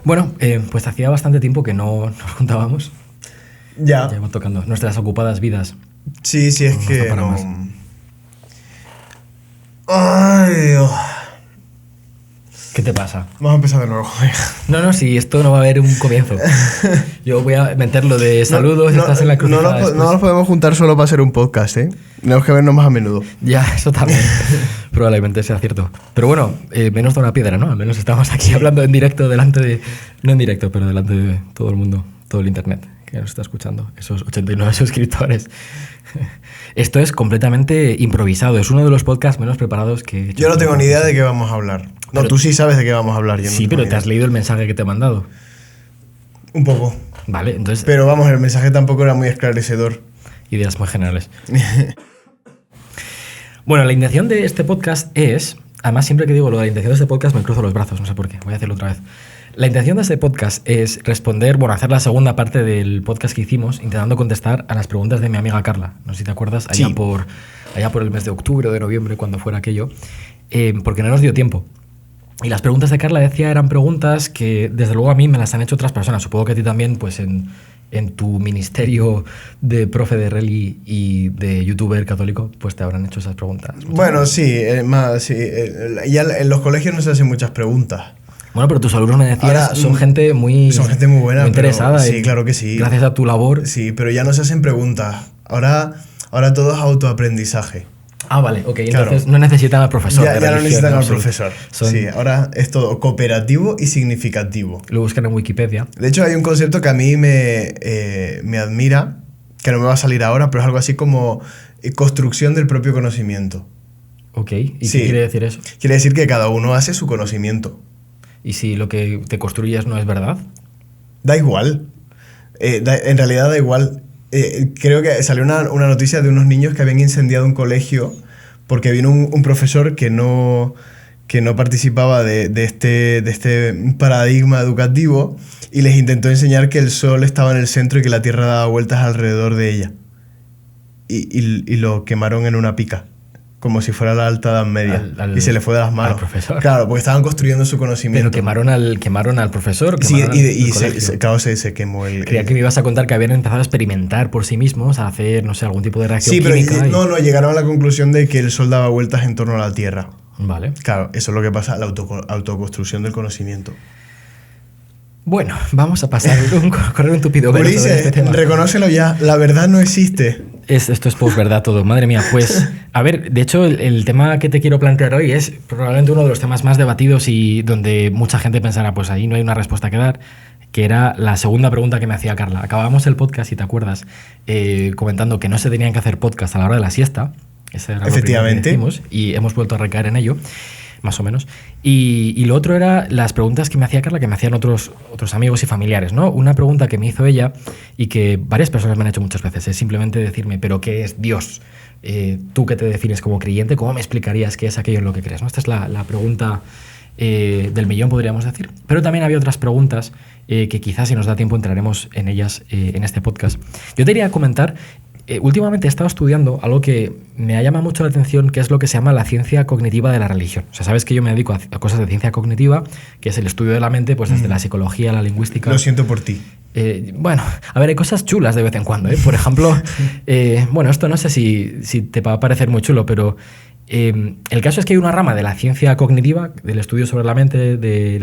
Bueno, pues hacía bastante tiempo que no nos juntábamos. Ya. Llevamos tocando nuestras ocupadas vidas. Sí, sí, es No que da para no. más. Ay, Dios. ¿Qué te pasa? Vamos a empezar de nuevo, joder. No, si esto no va a haber un comienzo. Yo voy a meterlo de saludos, estás en la cruzada. No nos podemos juntar solo para hacer un podcast, ¿eh? Tenemos que vernos más a menudo. Ya, eso también. Probablemente sea cierto. Pero bueno, menos de una piedra, ¿no? Al menos estamos aquí hablando en directo delante de... No en directo, pero delante de todo el mundo, todo el internet que nos está escuchando. Esos 89 suscriptores. Esto es completamente improvisado. Es uno de los podcasts menos preparados que he hecho. Yo no tengo ni idea de qué vamos a hablar. No, Pero- tú sí sabes de qué vamos a hablar. Yo no Sí, tengo pero ni te has idea. leído el mensaje que te he mandado. Un poco. Vale, entonces... Pero vamos, el mensaje tampoco era muy esclarecedor. Ideas muy generales. Bueno, la intención de este podcast es... Además, siempre que digo lo de la intención de este podcast me cruzo los brazos, no sé por qué. Voy a hacerlo otra vez. La intención de este podcast es responder, bueno, hacer la segunda parte del podcast que hicimos, intentando contestar a las preguntas de mi amiga Carla. No sé si te acuerdas, allá, Sí. allá por el mes de octubre o de noviembre, cuando fuera aquello, porque no nos dio tiempo. Y las preguntas de Carla, decía, eran preguntas que desde luego a mí me las han hecho otras personas. Supongo que a ti también, pues en tu ministerio de profe de rally y de youtuber católico, pues te habrán hecho esas preguntas. Bueno, sí, ya en los colegios no se hacen muchas preguntas. Bueno, pero tus alumnos me decías, Ahora, son gente muy... son gente muy buena, muy pero interesada. sí, y claro que sí. Gracias a tu labor. Sí, pero ya no se hacen preguntas. Ahora todo es autoaprendizaje. Ah, vale, ok. Claro. Entonces no necesitan al profesor. Ya de no religión, necesitan en al absoluto. profesor. Son- Sí, ahora es todo cooperativo y significativo. Lo buscan en Wikipedia. De hecho, hay un concepto que a mí me admira, que no me va a salir ahora, pero es algo así como construcción del propio conocimiento. Ok. ¿Y Sí. qué quiere decir eso? Quiere decir que cada uno hace su conocimiento. ¿Y si lo que te construyes no es verdad? Da igual. En realidad da igual. Creo que salió una noticia de unos niños que habían incendiado un colegio porque vino un profesor que no participaba de este paradigma educativo y les intentó enseñar que el sol estaba en el centro y que la Tierra daba vueltas alrededor de ella. Y lo quemaron en una pica, como si fuera la Alta Edad Media. Y se le fue de las manos. al profesor. Claro, porque estaban construyendo su conocimiento. Pero quemaron al profesor. Sí, quemaron y el colegio. claro, se quemó el... Creía que me ibas a contar que habían empezado a experimentar por sí mismos, a hacer, no sé, algún tipo de reacción Sí, pero química. no, llegaron a la conclusión de que el sol daba vueltas en torno a la Tierra. Vale. Claro, eso es lo que pasa, la autoconstrucción del conocimiento. Bueno, vamos a pasar correr un tupido velo sobre Ulises, este tema. reconócelo ya, la verdad no existe. Esto es posverdad todo, madre mía. Pues, a ver, de hecho, el tema que te quiero plantear hoy es probablemente uno de los temas más debatidos y donde mucha gente pensará, pues ahí no hay una respuesta que dar, que era la segunda pregunta que me hacía Carla. Acabamos el podcast, si te acuerdas, comentando que no se tenían que hacer podcast a la hora de la siesta. Ese era lo primero que Efectivamente. decimos, y hemos vuelto a recaer en ello, más o menos. Y lo otro era las preguntas que me hacía Carla, que me hacían otros amigos y familiares, ¿no? Una pregunta que me hizo ella y que varias personas me han hecho muchas veces es simplemente decirme, ¿pero qué es Dios? Tú que te defines como creyente, ¿cómo me explicarías qué es aquello en lo que crees? ¿No? Esta es la pregunta del millón, podríamos decir. Pero también había otras preguntas que quizás, si nos da tiempo, entraremos en ellas en este podcast. Yo te quería comentar... últimamente he estado estudiando algo que me ha llamado mucho la atención, que es lo que se llama la ciencia cognitiva de la religión. O sea, sabes que yo me dedico a cosas de ciencia cognitiva, que es el estudio de la mente, pues desde la psicología, la lingüística. Lo siento por ti. Bueno, a ver, hay cosas chulas de vez en cuando, ¿eh? Por ejemplo, bueno, esto no sé si te va a parecer muy chulo, pero el caso es que hay una rama de la ciencia cognitiva, del estudio sobre la mente, de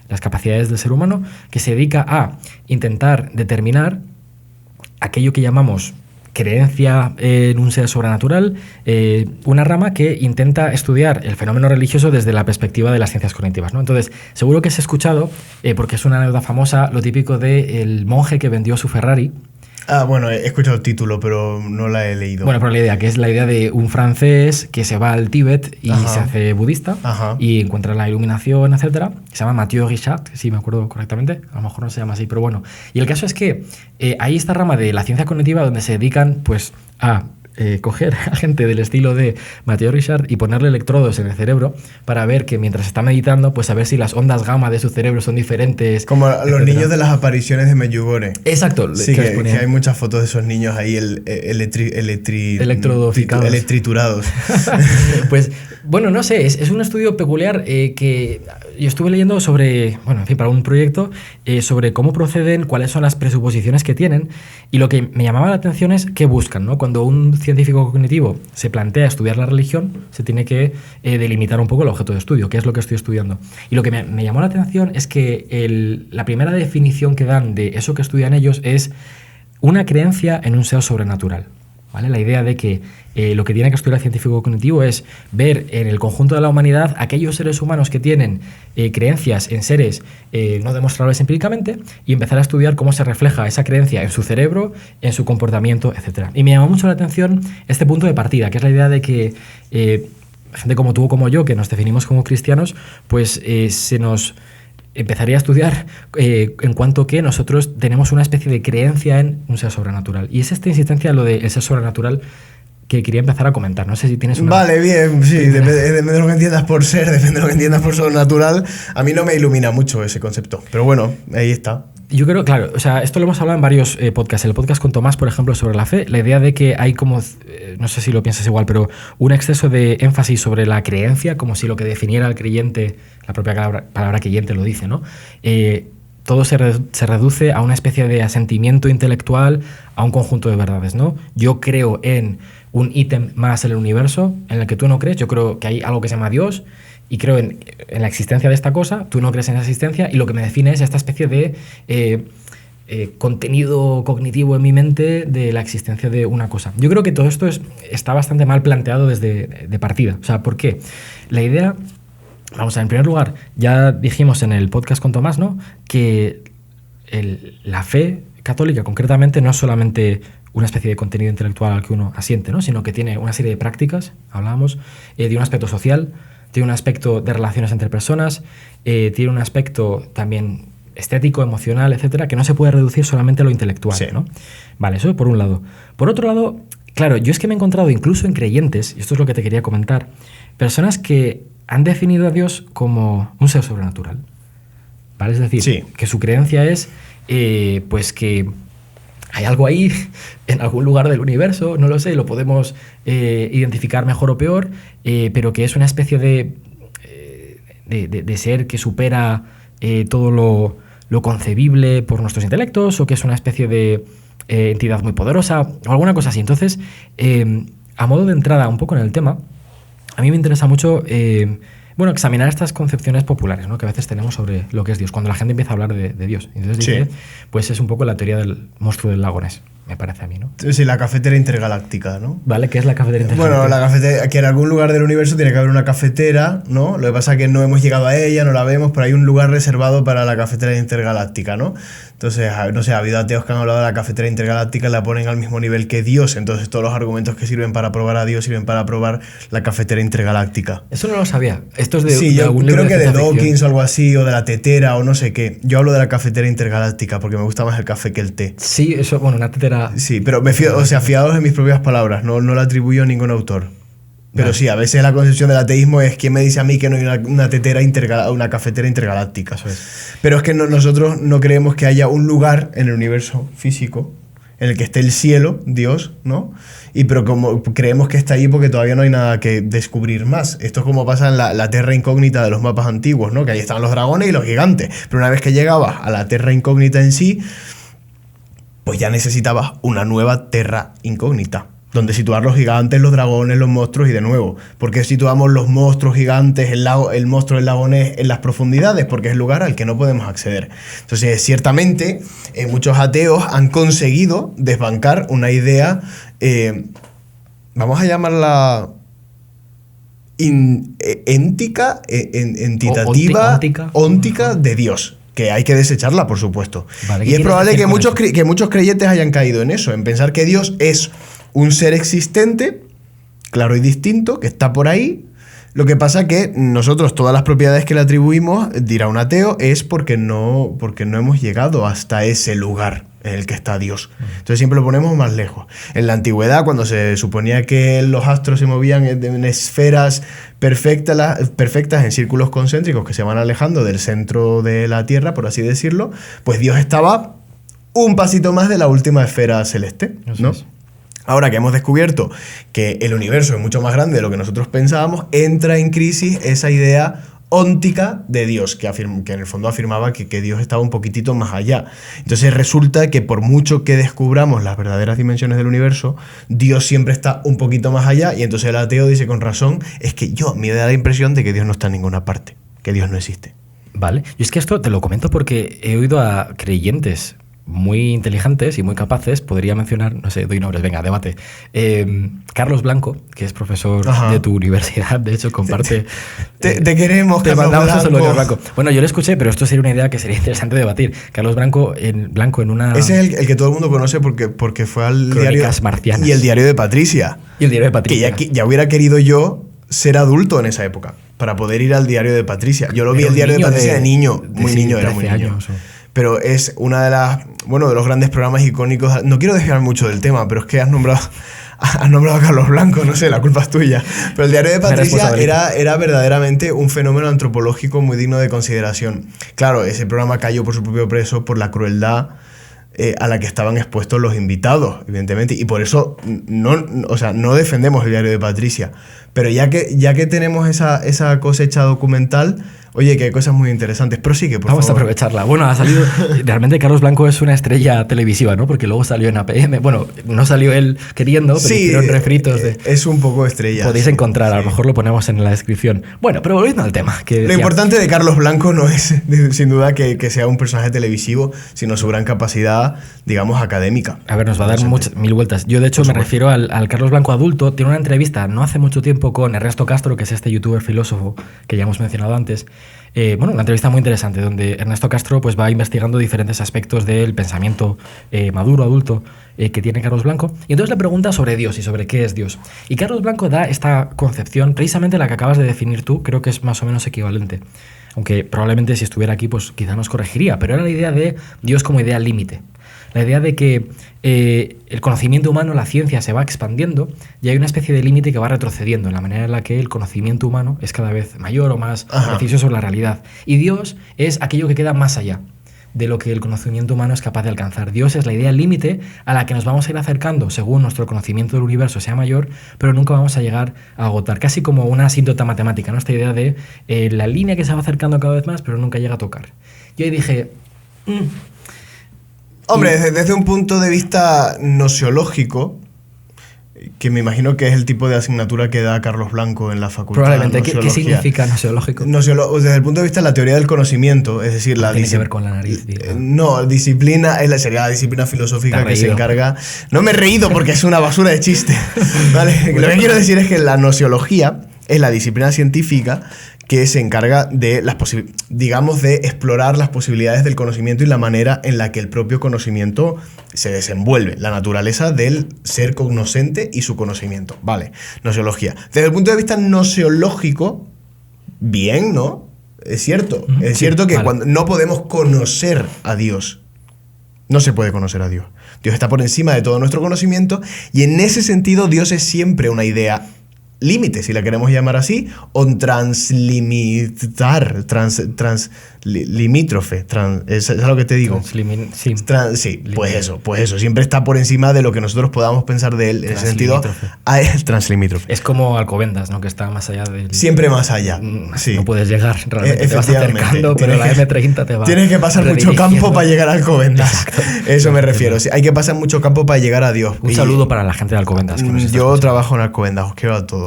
las capacidades del ser humano, que se dedica a intentar determinar aquello que llamamos creencia en un ser sobrenatural, una rama que intenta estudiar el fenómeno religioso desde la perspectiva de las ciencias cognitivas, ¿no? Entonces, seguro que has escuchado, porque es una anécdota famosa, lo típico del monje que vendió su Ferrari. Ah, bueno, he escuchado el título, pero no la he leído. Bueno, pero la idea, que es la idea de un francés que se va al Tíbet y Ajá. se hace budista. Ajá. Y encuentra la iluminación, etcétera. Se llama Mathieu Richard, si me acuerdo correctamente. A lo mejor no se llama así, pero bueno. Y el caso es que hay esta rama de la ciencia cognitiva donde se dedican pues a coger a gente del estilo de Mathieu Richard y ponerle electrodos en el cerebro para ver que mientras está meditando, pues a ver si las ondas gamma de su cerebro son diferentes. Como los etcétera. niños de las apariciones de Medjugorje. Exacto. Sí, les que ponían- hay muchas fotos de esos niños ahí Electrodificados. electriturados. Pues Bueno, no sé, es un estudio peculiar que yo estuve leyendo sobre, bueno, en fin, para un proyecto, sobre cómo proceden, cuáles son las presuposiciones que tienen, y lo que me llamaba la atención es qué buscan, ¿no? Cuando un científico cognitivo se plantea estudiar la religión, se tiene que delimitar un poco el objeto de estudio, qué es lo que estoy estudiando. Y lo que me llamó la atención es que la primera definición que dan de eso que estudian ellos es una creencia en un ser sobrenatural. ¿Vale? La idea de que lo que tiene que estudiar el científico cognitivo es ver en el conjunto de la humanidad aquellos seres humanos que tienen creencias en seres no demostrables empíricamente y empezar a estudiar cómo se refleja esa creencia en su cerebro, en su comportamiento, etc. Y me llamó mucho la atención este punto de partida, que es la idea de que gente como tú o como yo, que nos definimos como cristianos, pues se nos empezaría a estudiar en cuanto que nosotros tenemos una especie de creencia en un ser sobrenatural. Y es esta insistencia en lo del ser sobrenatural que quería empezar a comentar. No sé si tienes una... Vale, bien, sí, depende de lo que entiendas por ser, depende de lo que entiendas por sobrenatural. A mí no me ilumina mucho ese concepto, pero bueno, ahí está. Yo creo, claro, o sea, esto lo hemos hablado en varios podcasts. El podcast con Tomás, por ejemplo, sobre la fe, la idea de que hay como, no sé si lo piensas igual, pero un exceso de énfasis sobre la creencia, como si lo que definiera al creyente, la propia palabra creyente lo dice, ¿no? Todo se reduce a una especie de asentimiento intelectual, a un conjunto de verdades, ¿no? Yo creo en un ítem más en el universo en el que tú no crees. Yo creo que hay algo que se llama Dios y creo en la existencia de esta cosa, tú no crees en esa existencia, y lo que me define es esta especie de contenido cognitivo en mi mente de la existencia de una cosa. Yo creo que todo esto está bastante mal planteado desde de partida. O sea, ¿por qué? La idea, vamos a ver, en primer lugar, ya dijimos en el podcast con Tomás, ¿no?, que la fe católica concretamente no es solamente una especie de contenido intelectual al que uno asiente, ¿no?, sino que tiene una serie de prácticas, hablábamos, de un aspecto social, tiene un aspecto de relaciones entre personas, tiene un aspecto también estético, emocional, etcétera, que no se puede reducir solamente a lo intelectual, sí, ¿no? Vale, eso por un lado. Por otro lado, claro, yo es que me he encontrado incluso en creyentes, y esto es lo que te quería comentar, personas que han definido a Dios como un ser sobrenatural, ¿vale? Es decir, sí, que su creencia es pues que hay algo ahí en algún lugar del universo, no lo sé, lo podemos identificar mejor o peor, pero que es una especie de ser que supera todo lo concebible por nuestros intelectos, o que es una especie de entidad muy poderosa, o alguna cosa así. Entonces, a modo de entrada un poco en el tema, a mí me interesa mucho examinar estas concepciones populares, ¿no?, que a veces tenemos sobre lo que es Dios, cuando la gente empieza a hablar de Dios. Entonces dice, sí, pues es un poco la teoría del monstruo del lago Ness, me parece a mí, ¿no? Sí, la cafetera intergaláctica, ¿no? ¿Vale? ¿Qué es la cafetera intergaláctica? Bueno, la cafetera, que en algún lugar del universo tiene que haber una cafetera, ¿no? Lo que pasa es que no hemos llegado a ella, no la vemos, pero hay un lugar reservado para la cafetera intergaláctica, ¿no? Entonces, no sé, ha habido ateos que han hablado de la cafetera intergaláctica y la ponen al mismo nivel que Dios. Entonces, todos los argumentos que sirven para probar a Dios sirven para probar la cafetera intergaláctica. Eso no lo sabía. Esto es de, sí, yo creo que de Dawkins o algo así, o de la tetera, o no sé qué. Yo hablo de la cafetera intergaláctica porque me gusta más el café que el té. Sí, eso, bueno, una tetera... Sí, pero fiados en mis propias palabras, no la atribuyo a ningún autor. Pero sí, a veces la concepción del ateísmo es ¿quién me dice a mí que no hay una cafetera intergaláctica? Eso es. Pero es que nosotros no creemos que haya un lugar en el universo físico en el que esté el cielo, Dios, ¿no? Pero como creemos que está ahí porque todavía no hay nada que descubrir más. Esto es como pasa en la Terra Incógnita de los mapas antiguos, ¿no? Que ahí estaban los dragones y los gigantes. Pero una vez que llegabas a la Terra Incógnita en sí, pues ya necesitabas una nueva Terra Incógnita, donde situar los gigantes, los dragones, los monstruos, y de nuevo, ¿por qué situamos los monstruos gigantes, el monstruo del lago Ness en las profundidades? Porque es el lugar al que no podemos acceder. Entonces, ciertamente, muchos ateos han conseguido desbancar una idea, vamos a llamarla entitativa, óntica de Dios, que hay que desecharla, por supuesto. Vale, y es probable que muchos creyentes hayan caído en eso, en pensar que Dios es un ser existente, claro y distinto, que está por ahí. Lo que pasa que nosotros, todas las propiedades que le atribuimos, dirá un ateo, es porque no hemos llegado hasta ese lugar en el que está Dios. Entonces siempre lo ponemos más lejos. En la antigüedad, cuando se suponía que los astros se movían en esferas perfectas, en círculos concéntricos que se van alejando del centro de la Tierra, por así decirlo, pues Dios estaba un pasito más de la última esfera celeste, ¿no? Ahora que hemos descubierto que el universo es mucho más grande de lo que nosotros pensábamos, entra en crisis esa idea óntica de Dios, que en el fondo afirmaba que Dios estaba un poquitito más allá. Entonces resulta que por mucho que descubramos las verdaderas dimensiones del universo, Dios siempre está un poquito más allá, y entonces el ateo dice con razón, es que me da la impresión de que Dios no está en ninguna parte, que Dios no existe. Vale, y es que esto te lo comento porque he oído a creyentes muy inteligentes y muy capaces, podría mencionar, no sé, doy nombres, venga, debate. Carlos Blanco, que es profesor de tu universidad, de hecho, comparte... Te queremos, te Carlos mandamos Blanco. un saludo, Carlos Blanco. Bueno, yo lo escuché, pero esto sería una idea que sería interesante debatir. Carlos Blanco en una... Ese es el que todo el mundo conoce porque fue al Crónicas diario... marcianas. Y el diario de Patricia. Y el diario de Patricia. Que ya hubiera querido yo ser adulto en esa época, para poder ir al diario de Patricia. Yo lo vi el diario de Patricia de niño, muy niño, era muy niño. Años, pero es una de de los grandes programas icónicos. No quiero desviar mucho del tema, pero es que has nombrado a Carlos Blanco, no sé, la culpa es tuya. Pero el diario de Patricia era verdaderamente un fenómeno antropológico muy digno de consideración. Claro, ese programa cayó por su propio peso por la crueldad a la que estaban expuestos los invitados, evidentemente, y por eso no defendemos el diario de Patricia. Pero ya que tenemos esa cosecha documental, oye, que hay cosas muy interesantes. Prosigue, por favor. Vamos a aprovecharla. Bueno, ha salido... Realmente Carlos Blanco es una estrella televisiva, ¿no? Porque luego salió en APM. Bueno, no salió él queriendo, pero hicieron refritos de... Es un poco estrella. Podéis encontrar, a lo mejor lo ponemos en la descripción. Bueno, pero volviendo al tema. Lo importante de Carlos Blanco no es, sin duda, que sea un personaje televisivo, sino su gran capacidad, digamos, académica. A ver, nos va a dar mil vueltas. Yo, de hecho, me refiero al Carlos Blanco adulto. Tiene una entrevista no hace mucho tiempo con Ernesto Castro, que es este youtuber filósofo que ya hemos mencionado antes. Una entrevista muy interesante donde Ernesto Castro pues, va investigando diferentes aspectos del pensamiento maduro, adulto, que tiene Carlos Blanco. Y entonces le pregunta sobre Dios y sobre qué es Dios. Y Carlos Blanco da esta concepción, precisamente la que acabas de definir tú, creo que es más o menos equivalente. Aunque probablemente si estuviera aquí, pues quizá nos corregiría. Pero era la idea de Dios como idea límite. La idea de que el conocimiento humano, la ciencia, se va expandiendo y hay una especie de límite que va retrocediendo en la manera en la que el conocimiento humano es cada vez mayor o más preciso sobre la realidad. Y Dios es aquello que queda más allá de lo que el conocimiento humano es capaz de alcanzar. Dios es la idea límite a la que nos vamos a ir acercando según nuestro conocimiento del universo sea mayor, pero nunca vamos a llegar a agotar. Casi como una asíntota matemática, ¿no? Esta idea de la línea que se va acercando cada vez más, pero nunca llega a tocar. Yo ahí dije... Hombre, desde un punto de vista nociológico, que me imagino que es el tipo de asignatura que da Carlos Blanco en la facultad. Probablemente. ¿Qué significa nociológico? Desde el punto de vista de la teoría del conocimiento, es decir, tiene que ver con la nariz. Disciplina, sería la disciplina filosófica que se encarga... No me he reído porque es una basura de chiste. ¿Vale? Lo que quiero decir es que la nociología es la disciplina científica que se encarga de de explorar las posibilidades del conocimiento y la manera en la que el propio conocimiento se desenvuelve, la naturaleza del ser cognoscente y su conocimiento. Vale, nociología. Desde el punto de vista nociológico, bien, ¿no? Es cierto. Es cierto que cuando no podemos conocer a Dios, no se puede conocer a Dios. Dios está por encima de todo nuestro conocimiento y en ese sentido Dios es siempre una idea límite, si la queremos llamar así, o limítrofe, ¿es lo que te digo? Pues eso, siempre está por encima de lo que nosotros podamos pensar de él, en ese sentido, translimítrofe. Es como Alcobendas, ¿no? Que está más allá del... Siempre más allá, sí. No puedes llegar, realmente te vas acercando, pero la M30 te va... Tienes que pasar mucho campo para llegar a Alcobendas. Eso me refiero, sí, hay que pasar mucho campo para llegar a Dios. Un saludo para la gente de Alcobendas. Yo trabajo en Alcobendas, os quiero a todos.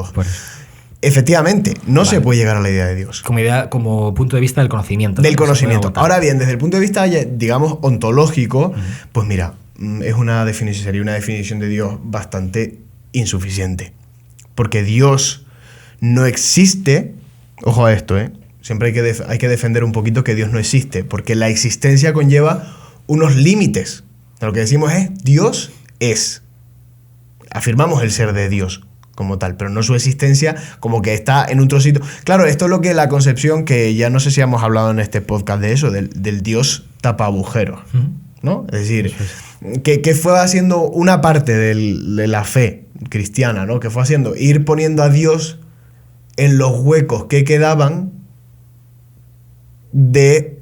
Efectivamente, no se puede llegar a la idea de Dios. Como punto de vista del conocimiento. Del conocimiento. Ahora bien, desde el punto de vista, digamos, ontológico, pues mira, sería una definición de Dios bastante insuficiente. Porque Dios no existe, ojo a esto, siempre hay que defender un poquito que Dios no existe, porque la existencia conlleva unos límites. Lo que decimos es, Dios es. Afirmamos el ser de Dios como tal, pero no su existencia como que está en otro sitio. Claro, esto es lo que la concepción, que ya no sé si hemos hablado en este podcast de eso, del Dios tapa agujeros, ¿no? Es decir, que fue haciendo una parte de la fe cristiana, ¿no? Que fue haciendo, ir poniendo a Dios en los huecos que quedaban de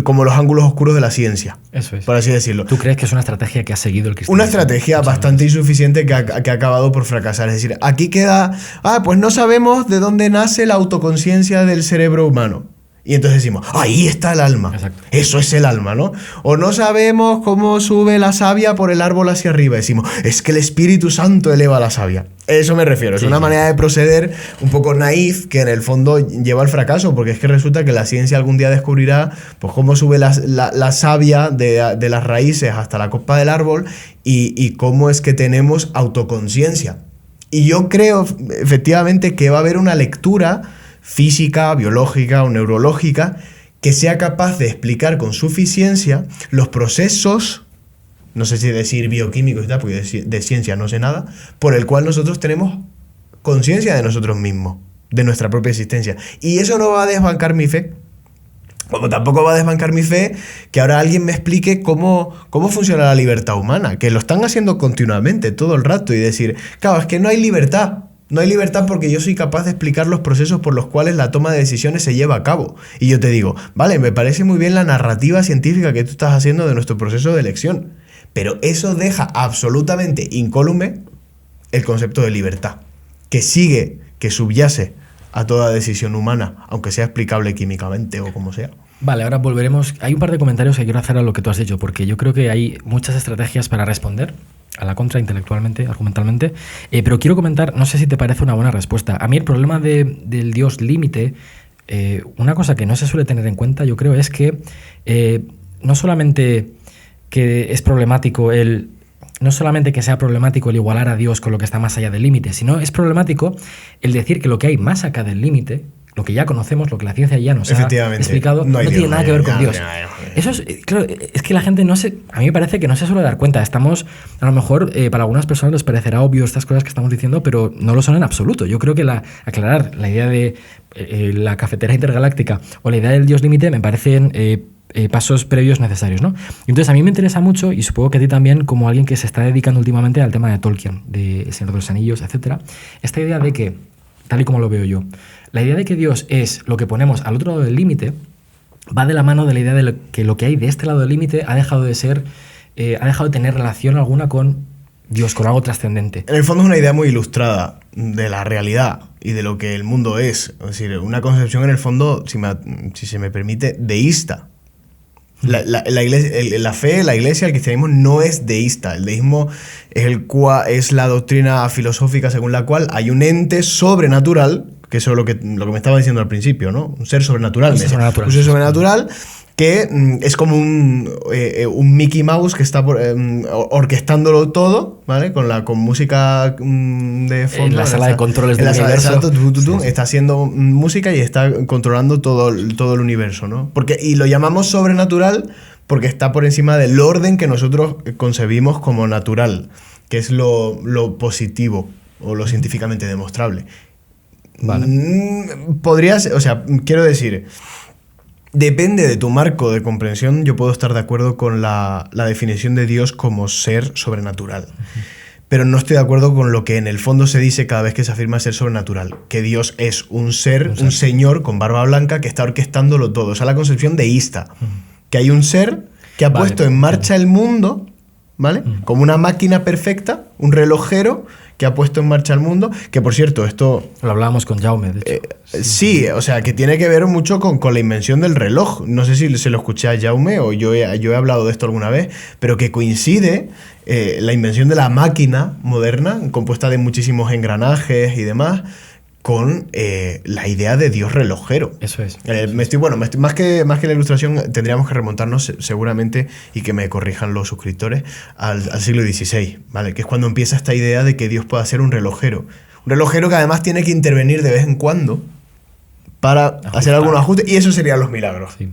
como los ángulos oscuros de la ciencia. Eso es. Por así decirlo. ¿Tú crees que es una estrategia que ha seguido el cristianismo? Una estrategia bastante insuficiente que ha acabado por fracasar. Es decir, aquí queda... pues no sabemos de dónde nace la autoconciencia del cerebro humano. Y entonces decimos, ahí está el alma. Exacto. Eso es el alma, ¿no? O no sabemos cómo sube la savia por el árbol hacia arriba. Decimos, es que el Espíritu Santo eleva la savia. Eso me refiero. Es una manera de proceder un poco naif que en el fondo lleva al fracaso, porque es que resulta que la ciencia algún día descubrirá pues, cómo sube la savia de las raíces hasta la copa del árbol y cómo es que tenemos autoconciencia. Y yo creo efectivamente que va a haber una lectura física, biológica o neurológica que sea capaz de explicar con suficiencia los procesos, no sé si decir bioquímicos y tal, porque de ciencia no sé nada, por el cual nosotros tenemos conciencia de nosotros mismos, de nuestra propia existencia. Y eso no va a desbancar mi fe, como tampoco va a desbancar mi fe que ahora alguien me explique cómo funciona la libertad humana, que lo están haciendo continuamente, todo el rato, y decir, claro, es que no hay libertad. No hay libertad porque yo soy capaz de explicar los procesos por los cuales la toma de decisiones se lleva a cabo. Y yo te digo, vale, me parece muy bien la narrativa científica que tú estás haciendo de nuestro proceso de elección, pero eso deja absolutamente incólume el concepto de libertad, que subyace a toda decisión humana, aunque sea explicable químicamente o como sea. Vale, ahora volveremos. Hay un par de comentarios que quiero hacer a lo que tú has dicho, porque yo creo que hay muchas estrategias para responder a la contra intelectualmente, argumentalmente, pero quiero comentar, no sé si te parece una buena respuesta. A mí el problema del Dios límite, una cosa que no se suele tener en cuenta, yo creo, es que no solamente que es problemático no solamente que sea problemático el igualar a Dios con lo que está más allá del límite, sino es problemático el decir que lo que hay más acá del límite, lo que ya conocemos, lo que la ciencia ya nos ha explicado, no tiene nada que ver con Dios. Eso es, claro, es que la gente a mí me parece que no se suele dar cuenta. Estamos, a lo mejor, para algunas personas les parecerá obvio estas cosas que estamos diciendo, pero no lo son en absoluto. Yo creo que aclarar la idea de la cafetera intergaláctica o la idea del Dios límite me parecen pasos previos necesarios, ¿no? Entonces a mí me interesa mucho, y supongo que a ti también, como alguien que se está dedicando últimamente al tema de Tolkien, de El Señor de los Anillos, etcétera, esta idea de que, tal y como lo veo yo, la idea de que Dios es lo que ponemos al otro lado del límite va de la mano de la idea de que lo que hay de este lado del límite ha dejado de tener relación alguna con Dios, con algo trascendente. En el fondo es una idea muy ilustrada de la realidad y de lo que el mundo es. Es decir, una concepción en el fondo, si se me permite, deísta. La fe, la iglesia, el cristianismo no es deísta. El deísmo es la doctrina filosófica según la cual hay un ente sobrenatural, que eso es lo que me estaba diciendo al principio, ¿no? Un ser sobrenatural. Un ser sobrenatural que es como un Mickey Mouse que está orquestándolo todo, ¿vale? Con música de fondo. En la sala de controles del universo. Exacto, está haciendo música y está controlando todo el universo, ¿no? Y lo llamamos sobrenatural porque está por encima del orden que nosotros concebimos como natural, que es lo positivo o lo científicamente demostrable. Vale. Quiero decir, depende de tu marco de comprensión. Yo puedo estar de acuerdo con la definición de Dios como ser sobrenatural, pero no estoy de acuerdo con lo que en el fondo se dice cada vez que se afirma ser sobrenatural, que Dios es un señor con barba blanca que está orquestándolo todo. O sea, la concepción deísta, que hay un ser que ha puesto en marcha el mundo, ¿vale? Como una máquina perfecta, un relojero que ha puesto en marcha el mundo, que por cierto, esto... Lo hablábamos con Jaume, de hecho. Sí, o sea, que tiene que ver mucho con la invención del reloj. No sé si se lo escuché a Jaume o yo he hablado de esto alguna vez, pero que coincide la invención de la máquina moderna, compuesta de muchísimos engranajes y demás, con la idea de Dios relojero. Eso es. Más que la ilustración, tendríamos que remontarnos seguramente, y que me corrijan los suscriptores, al siglo XVI, ¿vale? Que es cuando empieza esta idea de que Dios pueda ser un relojero. Un relojero que además tiene que intervenir de vez en cuando para hacer algunos ajustes, y eso serían los milagros. Sí.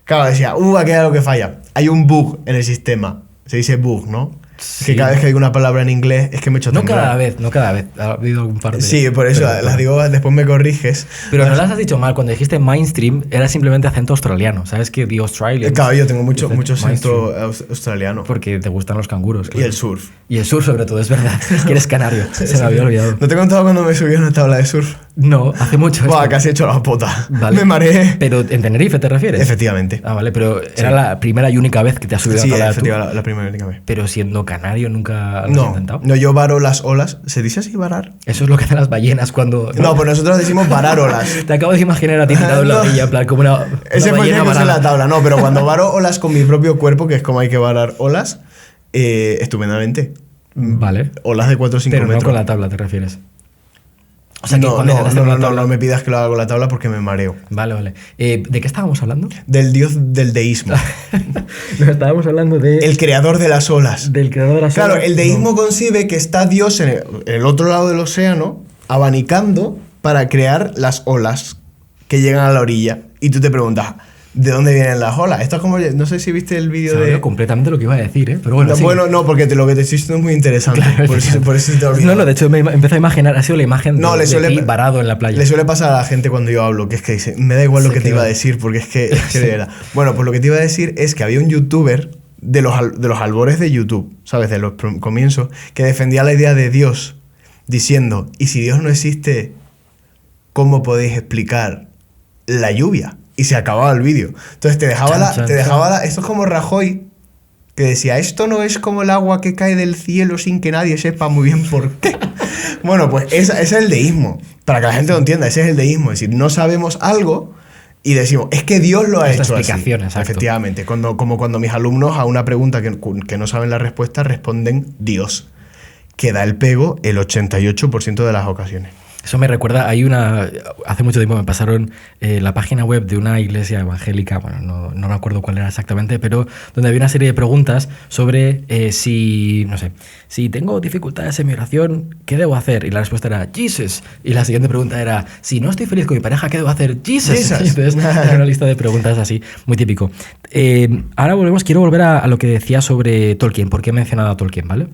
Claro, decía, aquí hay algo que falla. Hay un bug en el sistema. Se dice bug, ¿no? Sí. Que cada vez que digo una palabra en inglés es que me echo a temblar. No cada vez. Ha habido algún par de... Sí, por eso las digo, después me corriges. Pero no las has dicho mal. Cuando dijiste mainstream, era simplemente acento australiano. ¿Sabes que The Australians? Claro, yo tengo mucho acento australiano. Porque te gustan los canguros. Claro. Y el surf. Y el surf, sobre todo, es verdad. Que eres canario. Se me había olvidado. ¿No te he contado cuando me subí a una tabla de surf? No, hace mucho Buah, esto. casi he hecho la pota. Vale. Me mareé. Pero ¿en Tenerife te refieres? Efectivamente. Ah, vale, pero era la primera y única vez que te has subido Sí, a tabla tú. efectivamente, la primera y única vez. Pero siendo canario nunca lo has No, intentado. no, yo varo las olas. ¿Se dice así, varar? Eso es lo que hacen las ballenas cuando... No, pues nosotros decimos varar olas. Te acabo de imaginar a ti tirado en la No. orilla, en plan, como una Ese fue el que ballena puse en la varada. tabla. No, pero cuando varo olas con mi propio cuerpo, que es como hay que varar olas, estupendamente. Vale. Olas de 4 o 5 Pero metros. no con la tabla, ¿te refieres? O sea, que no, cuando intentaste con la tabla... no me pidas que lo haga con la tabla porque me mareo. Vale, vale. ¿De qué estábamos hablando? Del dios del deísmo. No, estábamos hablando de... El creador de las olas. Del creador de las Claro, olas. el deísmo No. concibe que está Dios en el otro lado del océano, abanicando para crear las olas que llegan a la orilla. Y tú te preguntas, ¿de dónde vienen las olas? Esto es como, no sé si viste el vídeo Sabía de... completamente lo que iba a decir, ¿eh? Pero bueno, No, sí. bueno, no, porque lo que te estoy diciendo es muy interesante. Claro, por eso te olvido. No, de hecho me empecé a imaginar, ha sido la imagen No, de ti varado en la playa. Le suele pasar a la gente cuando yo hablo, que es que dice, me da igual lo Se que te queda. iba a decir, porque es que de verdad. Bueno, pues lo que te iba a decir es que había un youtuber de los albores de YouTube, ¿sabes? De los comienzos, que defendía la idea de Dios, diciendo, ¿y si Dios no existe, cómo podéis explicar la lluvia? Y se acababa el vídeo. Entonces te dejaba esto es como Rajoy, que decía, esto no es como el agua que cae del cielo sin que nadie sepa muy bien por qué. Bueno, pues ese es el deísmo. Para que la gente lo entienda, ese es el deísmo. Es decir, no sabemos algo y decimos, es que Dios lo ha Esta hecho así. explicación, exacto. Efectivamente. Como cuando mis alumnos a una pregunta que no saben la respuesta responden Dios, que da el pego el 88% de las ocasiones. Eso me recuerda, hace mucho tiempo me pasaron la página web de una iglesia evangélica, bueno, no me acuerdo cuál era exactamente, pero donde había una serie de preguntas sobre si tengo dificultades en mi oración, ¿qué debo hacer? Y la respuesta era, Jesus. Y la siguiente pregunta era, si no estoy feliz con mi pareja, ¿qué debo hacer? Jesus. Jesus. Entonces, era una lista de preguntas así, muy típico. Ahora quiero volver a lo que decía sobre Tolkien, ¿por qué he mencionado a Tolkien, ¿vale?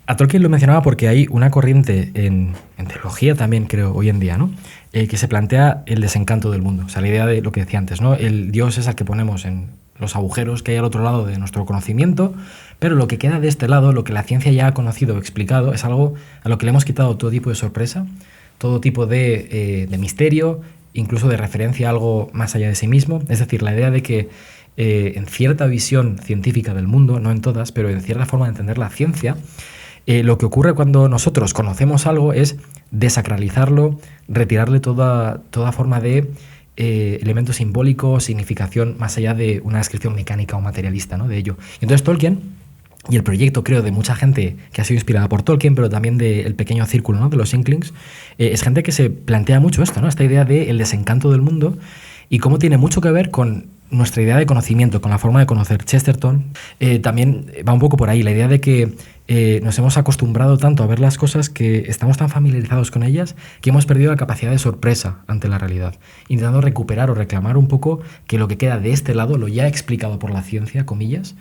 A Tolkien lo mencionaba porque hay una corriente en teología también, creo, hoy en día, ¿no? Que se plantea el desencanto del mundo. O sea, la idea de lo que decía antes, ¿no? El Dios es al que ponemos en los agujeros que hay al otro lado de nuestro conocimiento, pero lo que queda de este lado, lo que la ciencia ya ha conocido o explicado, es algo a lo que le hemos quitado todo tipo de sorpresa, todo tipo de misterio, incluso de referencia a algo más allá de sí mismo. Es decir, la idea de que en cierta visión científica del mundo, no en todas, pero en cierta forma de entender la ciencia, lo que ocurre cuando nosotros conocemos algo es desacralizarlo, retirarle toda forma de elemento simbólico, significación, más allá de una descripción mecánica o materialista, ¿no? De ello. Y entonces Tolkien, y el proyecto, creo, de mucha gente que ha sido inspirada por Tolkien, pero también del pequeño círculo, ¿no? De los Inklings, es gente que se plantea mucho esto, ¿no? Esta idea del desencanto del mundo y cómo tiene mucho que ver con nuestra idea de conocimiento, con la forma de conocer. Chesterton también va un poco por ahí, la idea de que nos hemos acostumbrado tanto a ver las cosas que estamos tan familiarizados con ellas que hemos perdido la capacidad de sorpresa ante la realidad, intentando recuperar o reclamar un poco que lo que queda de este lado, lo ya explicado por la ciencia, comillas,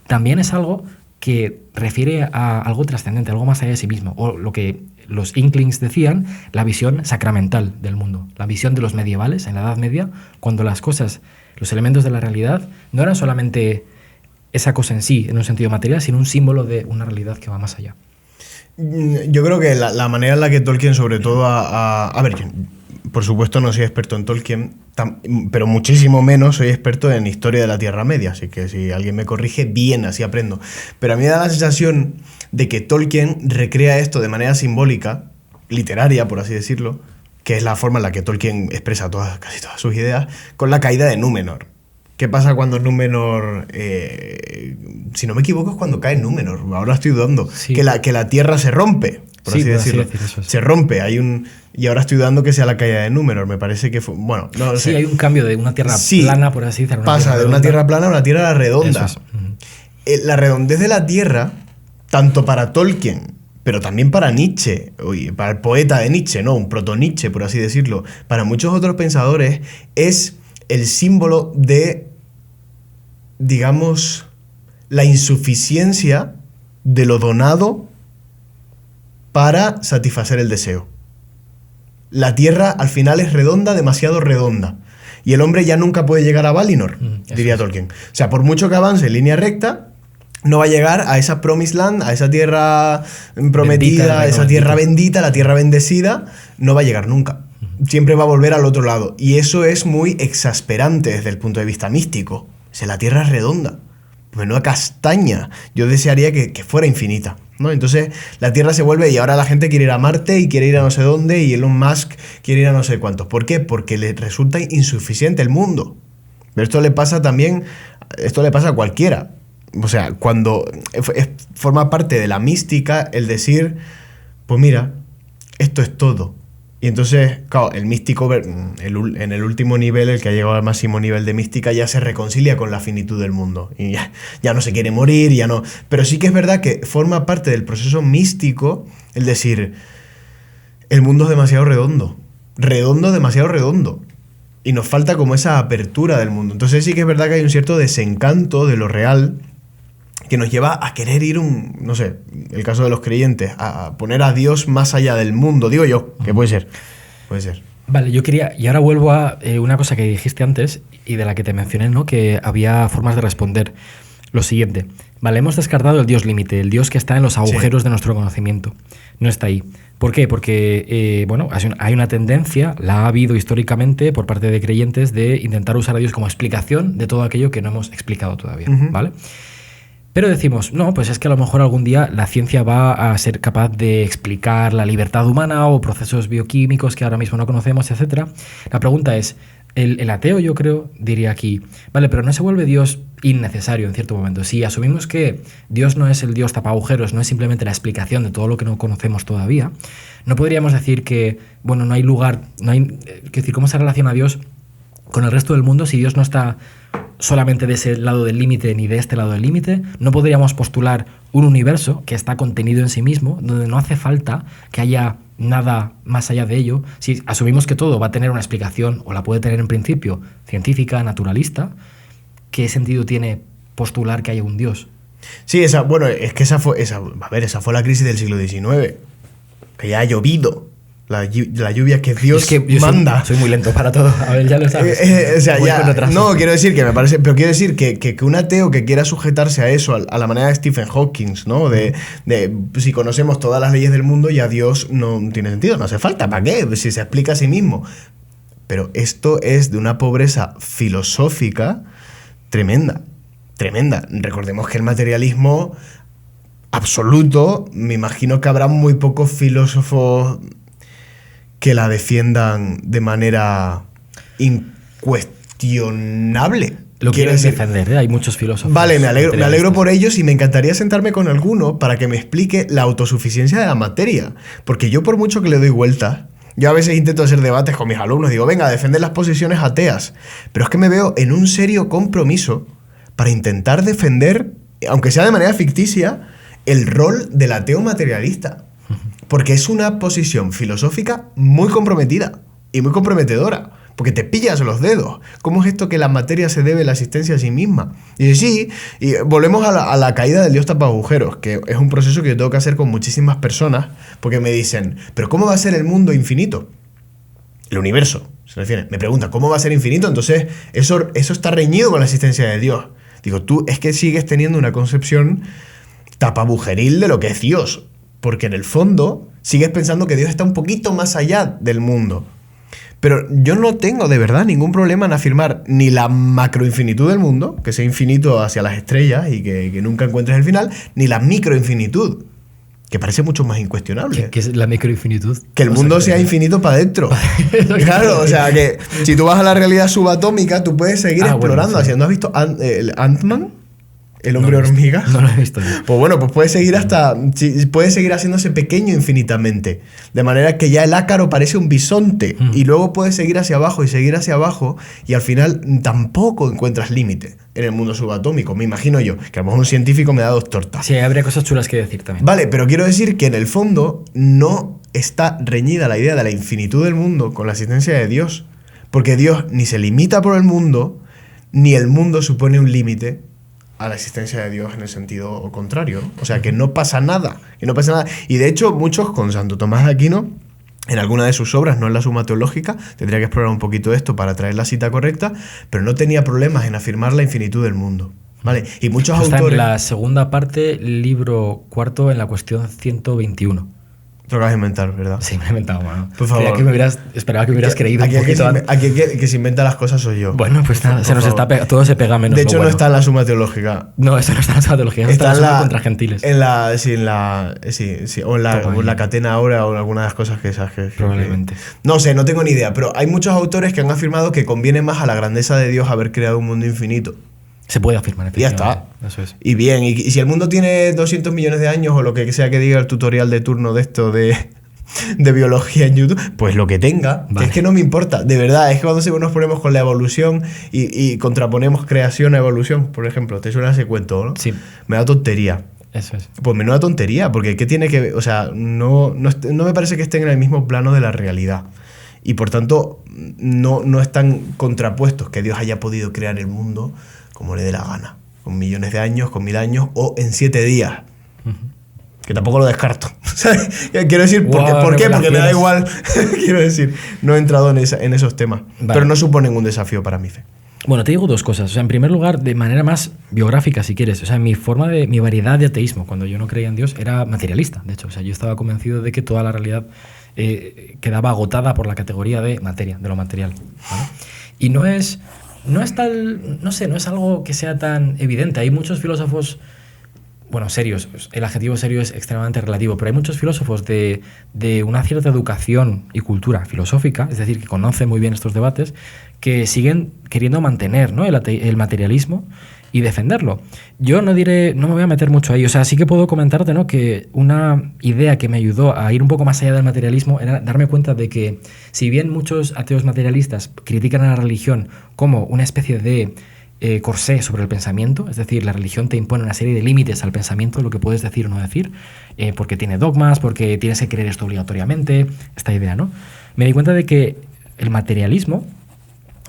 también es algo que refiere a algo trascendente, algo más allá de sí mismo, o lo que los Inklings decían, la visión sacramental del mundo, la visión de los medievales en la Edad Media, cuando las cosas, los elementos de la realidad, no eran solamente esa cosa en sí, en un sentido material, sino un símbolo de una realidad que va más allá. Yo creo que la manera en la que Tolkien, sobre todo, a ver, yo, por supuesto no soy experto en Tolkien, pero muchísimo menos soy experto en historia de la Tierra Media, así que si alguien me corrige, bien, así aprendo. Pero a mí me da la sensación de que Tolkien recrea esto de manera simbólica, literaria, por así decirlo, que es la forma en la que Tolkien expresa casi todas sus ideas, con la caída de Númenor. ¿Qué pasa cuando Númenor, si no me equivoco, es cuando cae Númenor? Ahora estoy dudando. Sí. Que la tierra se rompe, por así decirlo. Se rompe, y ahora estoy dudando que sea la caída de Númenor. Me parece que fue, bueno, no sé. Sí, hay un cambio de una tierra plana, por así decirlo. Pasa de una tierra plana a una tierra redonda. La redondez de la tierra, tanto para Tolkien, pero también para Nietzsche, para el poeta de Nietzsche, ¿no? Un proto-Nietzsche, por así decirlo, para muchos otros pensadores, es el símbolo de, digamos, la insuficiencia de lo donado para satisfacer el deseo. La Tierra al final es redonda, demasiado redonda. Y el hombre ya nunca puede llegar a Valinor, diría Tolkien. O sea, por mucho que avance en línea recta, no va a llegar a esa Promised Land, a esa tierra prometida, a esa tierra bendita, la tierra bendecida, no va a llegar nunca. siempre va a volver al otro lado. Y eso es muy exasperante desde el punto de vista místico. Si la Tierra es redonda, pues no castaña. Yo desearía que fuera infinita, ¿no? Entonces la Tierra se vuelve y ahora la gente quiere ir a Marte y quiere ir a no sé dónde y Elon Musk quiere ir a no sé cuántos. ¿Por qué? Porque le resulta insuficiente el mundo. Pero esto le pasa a cualquiera. O sea, cuando forma parte de la mística el decir, pues mira, esto es todo. Y entonces, claro, el místico en el último nivel, el que ha llegado al máximo nivel de mística, ya se reconcilia con la finitud del mundo. Y ya no se quiere morir, ya no... Pero sí que es verdad que forma parte del proceso místico el decir, el mundo es demasiado redondo. Demasiado redondo. Y nos falta como esa apertura del mundo. Entonces sí que es verdad que hay un cierto desencanto de lo real que nos lleva a querer ir no sé, el caso de los creyentes, a poner a Dios más allá del mundo, digo yo, que puede ser. Vale, yo quería, y ahora vuelvo a una cosa que dijiste antes y de la que te mencioné, ¿no? Que había formas de responder. Lo siguiente, vale, hemos descartado el Dios límite, el Dios que está en los agujeros de nuestro conocimiento. No está ahí. ¿Por qué? Porque, bueno, hay una tendencia, la ha habido históricamente por parte de creyentes, de intentar usar a Dios como explicación de todo aquello que no hemos explicado todavía, ¿vale? Pero decimos, no, pues es que a lo mejor algún día la ciencia va a ser capaz de explicar la libertad humana o procesos bioquímicos que ahora mismo no conocemos, etc. La pregunta es, el ateo, yo creo, diría aquí, vale, pero ¿no se vuelve Dios innecesario en cierto momento? Si asumimos que Dios no es el Dios tapagujeros, no es simplemente la explicación de todo lo que no conocemos todavía, ¿no podríamos decir que, bueno, no hay lugar, es decir, cómo se relaciona Dios con el resto del mundo si Dios no está solamente de ese lado del límite ni de este lado del límite? ¿No podríamos postular un universo que está contenido en sí mismo, donde no hace falta que haya nada más allá de ello? Si asumimos que todo va a tener una explicación, o la puede tener en principio, científica, naturalista, ¿qué sentido tiene postular que haya un Dios? Sí, esa fue la crisis del siglo XIX, que ya ha llovido. La lluvia que Dios manda. Soy muy lento para todo. A ver, ya lo sabes. No, quiero decir que me parece. Pero quiero decir que un ateo que quiera sujetarse a eso, a la manera de Stephen Hawking, ¿no? De si conocemos todas las leyes del mundo, ya Dios no tiene sentido. No hace falta. ¿Para qué? Si se explica a sí mismo. Pero esto es de una pobreza filosófica tremenda. Tremenda. Recordemos que el materialismo absoluto, me imagino que habrá muy pocos filósofos que la defiendan de manera incuestionable. Lo quieren defender, ¿eh? Hay muchos filósofos. Vale, me alegro por ellos y me encantaría sentarme con alguno para que me explique la autosuficiencia de la materia. Porque yo, por mucho que le doy vueltas, yo a veces intento hacer debates con mis alumnos, digo, venga, a defender las posiciones ateas. Pero es que me veo en un serio compromiso para intentar defender, aunque sea de manera ficticia, el rol del ateo materialista. Porque es una posición filosófica muy comprometida y muy comprometedora. Porque te pillas los dedos. ¿Cómo es esto que la materia se debe a la existencia a sí misma? Y dice, sí, y volvemos a la caída del Dios tapagujeros, que es un proceso que yo tengo que hacer con muchísimas personas, porque me dicen, ¿pero cómo va a ser el mundo infinito? El universo, se refiere. Me preguntan, ¿cómo va a ser infinito? Entonces, eso está reñido con la existencia de Dios. Digo, tú es que sigues teniendo una concepción tapabujeril de lo que es Dios. Porque en el fondo sigues pensando que Dios está un poquito más allá del mundo. Pero yo no tengo de verdad ningún problema en afirmar ni la macroinfinitud del mundo, que sea infinito hacia las estrellas y que nunca encuentres el final, ni la microinfinitud, que parece mucho más incuestionable. ¿Qué es la microinfinitud? Que el mundo sea infinito para adentro. Claro, o sea, que si tú vas a la realidad subatómica, tú puedes seguir explorando. Bueno, sí. ¿No has visto Ant-Man? ¿El hombre hormiga? No lo he visto yo. Pues bueno, pues puede seguir haciéndose pequeño infinitamente. De manera que ya el ácaro parece un bisonte. Y luego puede seguir hacia abajo y seguir hacia abajo. Y al final tampoco encuentras límite en el mundo subatómico. Me imagino yo. Que a lo mejor un científico me da dos tortas. Sí, habría cosas chulas que decir también. Vale, pero quiero decir que en el fondo no está reñida la idea de la infinitud del mundo con la existencia de Dios. Porque Dios ni se limita por el mundo, ni el mundo supone un límite a la existencia de Dios en el sentido contrario, ¿no? O sea, que no pasa nada, Y de hecho, muchos con Santo Tomás de Aquino, en alguna de sus obras, no en la Suma Teológica, tendría que explorar un poquito esto para traer la cita correcta, pero no tenía problemas en afirmar la infinitud del mundo, ¿vale? Y muchos autores... Está en la segunda parte, libro cuarto, en la cuestión 121. Te lo acabas de inventar, ¿verdad? Sí, me lo he inventado, mano. Por favor. Esperaba que hubieras creído Aquí un poquito antes. el que se inventa las cosas soy yo. Bueno, pues nada, todo se pega menos De hecho, lo no bueno. está en la suma teológica. No, eso no está en la teología, eso está en la suma contra gentiles. O en la catena ahora o en alguna de las cosas que esas que... Probablemente. No sé, no tengo ni idea, pero hay muchos autores que han afirmado que conviene más a la grandeza de Dios haber creado un mundo infinito. Se puede afirmar, Y ya efectivamente. está. Eso es. Y bien, y si el mundo tiene 200 millones de años o lo que sea que diga el tutorial de turno de esto de biología en YouTube, pues lo que tenga, Vale. que es que no me importa. De verdad, es que cuando nos ponemos con la evolución y contraponemos creación a evolución, por ejemplo, te suena ese cuento, ¿no? Sí. Me da tontería. Eso es. Pues menuda tontería, porque ¿qué tiene que ver? O sea, no me parece que estén en el mismo plano de la realidad. Y por tanto, no están contrapuestos que Dios haya podido crear el mundo como le dé la gana, con millones de años, con 1000 años o en 7 días. Que tampoco lo descarto. ¿Sabes? Quiero decir, ¿por qué? Porque me da igual. Quiero decir, no he entrado en esos temas. Vale. Pero no suponen un desafío para mi fe. Bueno, te digo dos cosas. O sea, en primer lugar, de manera más biográfica, si quieres. O sea, mi variedad de ateísmo, cuando yo no creía en Dios, era materialista. De hecho, o sea, yo estaba convencido de que toda la realidad quedaba agotada por la categoría de materia, de lo material. ¿Vale? Y no es algo que sea tan evidente. Hay muchos filósofos, bueno, serios. El adjetivo serio es extremadamente relativo, pero hay muchos filósofos de una cierta educación y cultura filosófica, es decir, que conocen muy bien estos debates, que siguen queriendo mantener, ¿no?, el materialismo y defenderlo. Yo no me voy a meter mucho ahí. O sea, sí que puedo comentarte, ¿no?, que una idea que me ayudó a ir un poco más allá del materialismo era darme cuenta de que, si bien muchos ateos materialistas critican a la religión como una especie de corsé sobre el pensamiento, es decir, la religión te impone una serie de límites al pensamiento, lo que puedes decir o no decir, porque tiene dogmas, porque tienes que creer esto obligatoriamente, esta idea, ¿no? Me di cuenta de que el materialismo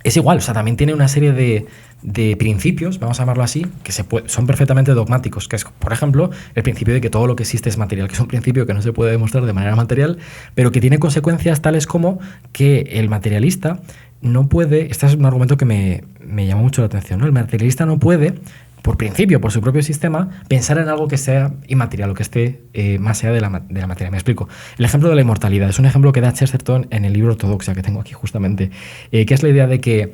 es igual, o sea, también tiene una serie de principios, vamos a llamarlo así, que son perfectamente dogmáticos, que es, por ejemplo, el principio de que todo lo que existe es material, que es un principio que no se puede demostrar de manera material, pero que tiene consecuencias tales como que el materialista no puede, este es un argumento que me llamó mucho la atención, ¿no? El materialista no puede, por principio, por su propio sistema, pensar en algo que sea inmaterial o que esté más allá de la materia. Me explico. El ejemplo de la inmortalidad es un ejemplo que da Chesterton en el libro Ortodoxia, que tengo aquí justamente, que es la idea de que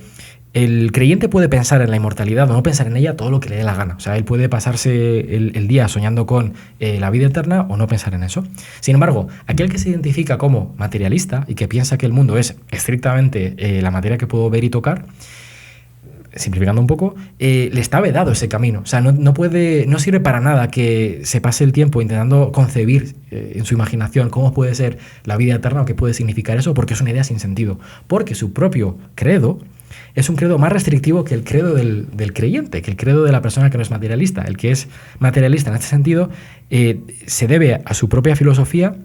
el creyente puede pensar en la inmortalidad o no pensar en ella todo lo que le dé la gana. O sea, él puede pasarse el día soñando con la vida eterna o no pensar en eso. Sin embargo, aquel que se identifica como materialista y que piensa que el mundo es estrictamente la materia que puedo ver y tocar, simplificando un poco, le está vedado ese camino. O sea, no sirve para nada que se pase el tiempo intentando concebir en su imaginación cómo puede ser la vida eterna o qué puede significar eso, porque es una idea sin sentido. Porque su propio credo es un credo más restrictivo que el credo del creyente, que el credo de la persona que no es materialista. El que es materialista en este sentido se debe a su propia filosofía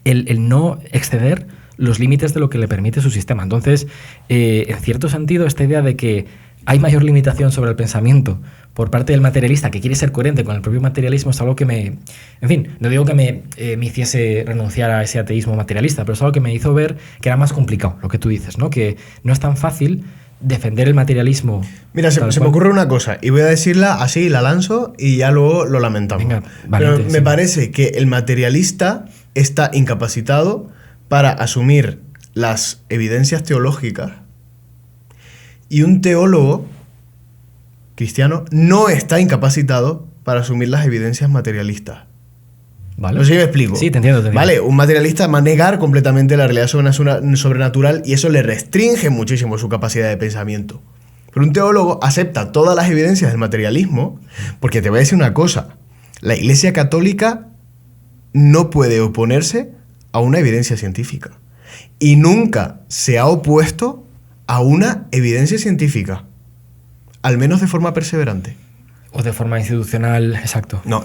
el no exceder los límites de lo que le permite su sistema. Entonces, en cierto sentido, esta idea de que hay mayor limitación sobre el pensamiento por parte del materialista que quiere ser coherente con el propio materialismo es algo que en fin, no digo que me hiciese renunciar a ese ateísmo materialista, pero es algo que me hizo ver que era más complicado, lo que tú dices, ¿no? Que no es tan fácil defender el materialismo. Mira, se me ocurre una cosa y voy a decirla así, la lanzo y ya luego lo lamentamos. Venga, pero valiente, me sí. parece que el materialista está incapacitado para asumir las evidencias teológicas y un teólogo cristiano no está incapacitado para asumir las evidencias materialistas. ¿Vale? No sé si me explico. Sí, te entiendo. Vale, un materialista va a negar completamente la realidad sobrenatural y eso le restringe muchísimo su capacidad de pensamiento. Pero un teólogo acepta todas las evidencias del materialismo, porque te voy a decir una cosa, la Iglesia Católica no puede oponerse a una evidencia científica y nunca se ha opuesto a una evidencia científica, al menos de forma perseverante. O de forma institucional, exacto. No,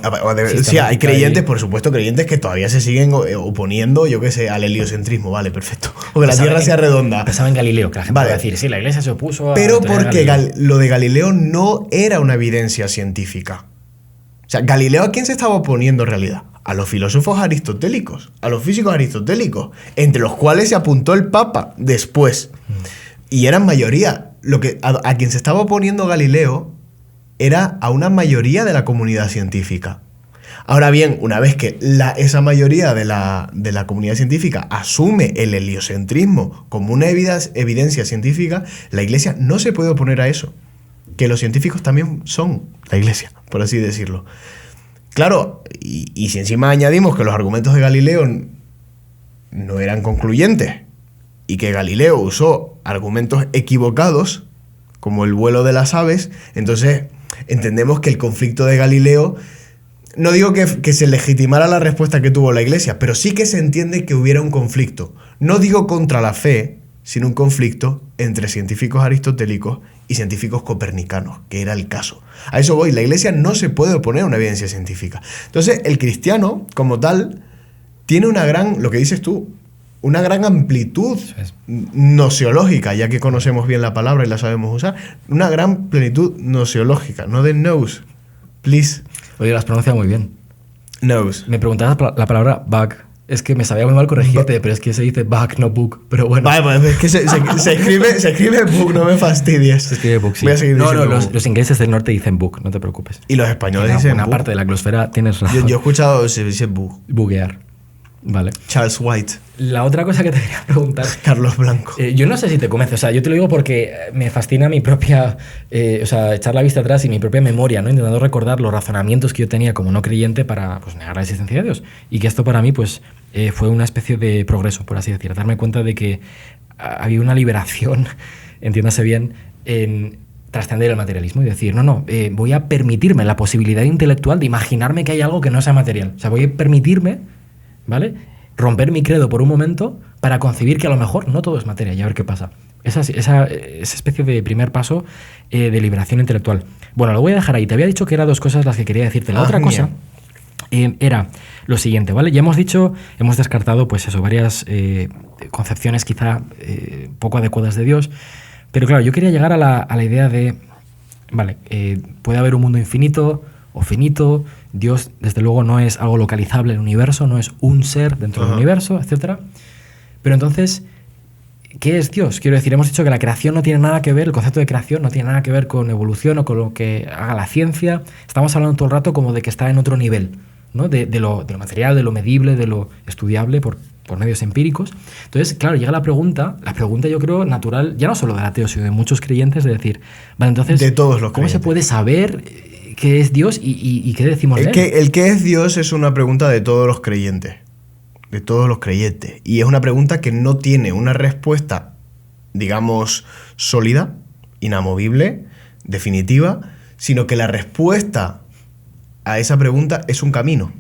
sí, hay creyentes, por supuesto, creyentes que todavía se siguen oponiendo, yo qué sé, al heliocentrismo, vale, perfecto. O que la Tierra sea redonda. Pensaba en Galileo, que la gente Vale. va a decir, sí, la Iglesia se opuso a... Pero porque lo de Galileo no era una evidencia científica. O sea, ¿Galileo a quién se estaba oponiendo en realidad? A los filósofos aristotélicos, a los físicos aristotélicos, entre los cuales se apuntó el Papa después. Y eran mayoría. A quien se estaba oponiendo Galileo era a una mayoría de la comunidad científica. Ahora bien, una vez que esa mayoría de la comunidad científica asume el heliocentrismo como una evidencia científica, la Iglesia no se puede oponer a eso. Que los científicos también son la Iglesia, por así decirlo. Claro, y si encima añadimos que los argumentos de Galileo no eran concluyentes y que Galileo usó argumentos equivocados, como el vuelo de las aves, entonces entendemos que el conflicto de Galileo, no digo que se legitimara la respuesta que tuvo la Iglesia, pero sí que se entiende que hubiera un conflicto. No digo contra la fe, sino un conflicto entre científicos aristotélicos y científicos copernicanos, que era el caso. A eso voy, la Iglesia no se puede oponer a una evidencia científica. Entonces, el cristiano, como tal, tiene una gran, lo que dices tú, una gran amplitud nociológica, ya que conocemos bien la palabra y la sabemos usar, una gran plenitud nociológica, no de nous, please. Oye, las pronuncia muy bien. Nous. Me preguntabas la palabra bug. Es que me sabía muy mal corregirte, pero es que se dice bug, no book. Pero bueno. Vale, pues es que se escribe book, no me fastidies. Se escribe book, sí. Voy a seguir diciendo book. Los ingleses del norte dicen book, no te preocupes. Y los españoles dicen una book. parte de la glosfera tienes razón. Yo he escuchado se dice book. Buguear. Vale. Charles White. La otra cosa que te quería preguntar... Carlos Blanco. Yo no sé si te convence, o sea, yo te lo digo porque me fascina mi propia... o sea, echar la vista atrás y mi propia memoria, ¿no? Intentando recordar los razonamientos que yo tenía como no creyente para pues, negar la existencia de Dios. Y que esto para mí, pues, fue una especie de progreso, por así decir. Darme cuenta de que había una liberación, entiéndase bien, en trascender el materialismo y decir, no, voy a permitirme la posibilidad intelectual de imaginarme que hay algo que no sea material. O sea, voy a permitirme... ¿Vale? Romper mi credo por un momento para concebir que a lo mejor no todo es materia y a ver qué pasa. Esa especie de primer paso de liberación intelectual. Bueno, lo voy a dejar ahí. Te había dicho que eran dos cosas las que quería decirte. La otra cosa era lo siguiente, ¿vale? Ya hemos descartado, pues eso, varias concepciones quizá poco adecuadas de Dios. Pero claro, yo quería llegar a la idea de, vale, puede haber un mundo infinito o finito. Dios, desde luego, no es algo localizable en el universo, no es un ser dentro del universo, etc. Pero entonces, ¿qué es Dios? Quiero decir, hemos dicho que la creación no tiene nada que ver, el concepto de creación no tiene nada que ver con evolución o con lo que haga la ciencia. Estamos hablando todo el rato como de que está en otro nivel, ¿no? De lo material, de lo medible, de lo estudiable por medios empíricos. Entonces, claro, llega la pregunta yo creo natural, ya no solo del ateo, sino de muchos creyentes, de decir, vale, entonces, de todos los ¿cómo creyentes. se puede saber qué es Dios y qué decimos de él? El qué es Dios es una pregunta de todos los creyentes. De todos los creyentes. Y es una pregunta que no tiene una respuesta, digamos, sólida, inamovible, definitiva, sino que la respuesta a esa pregunta es un camino.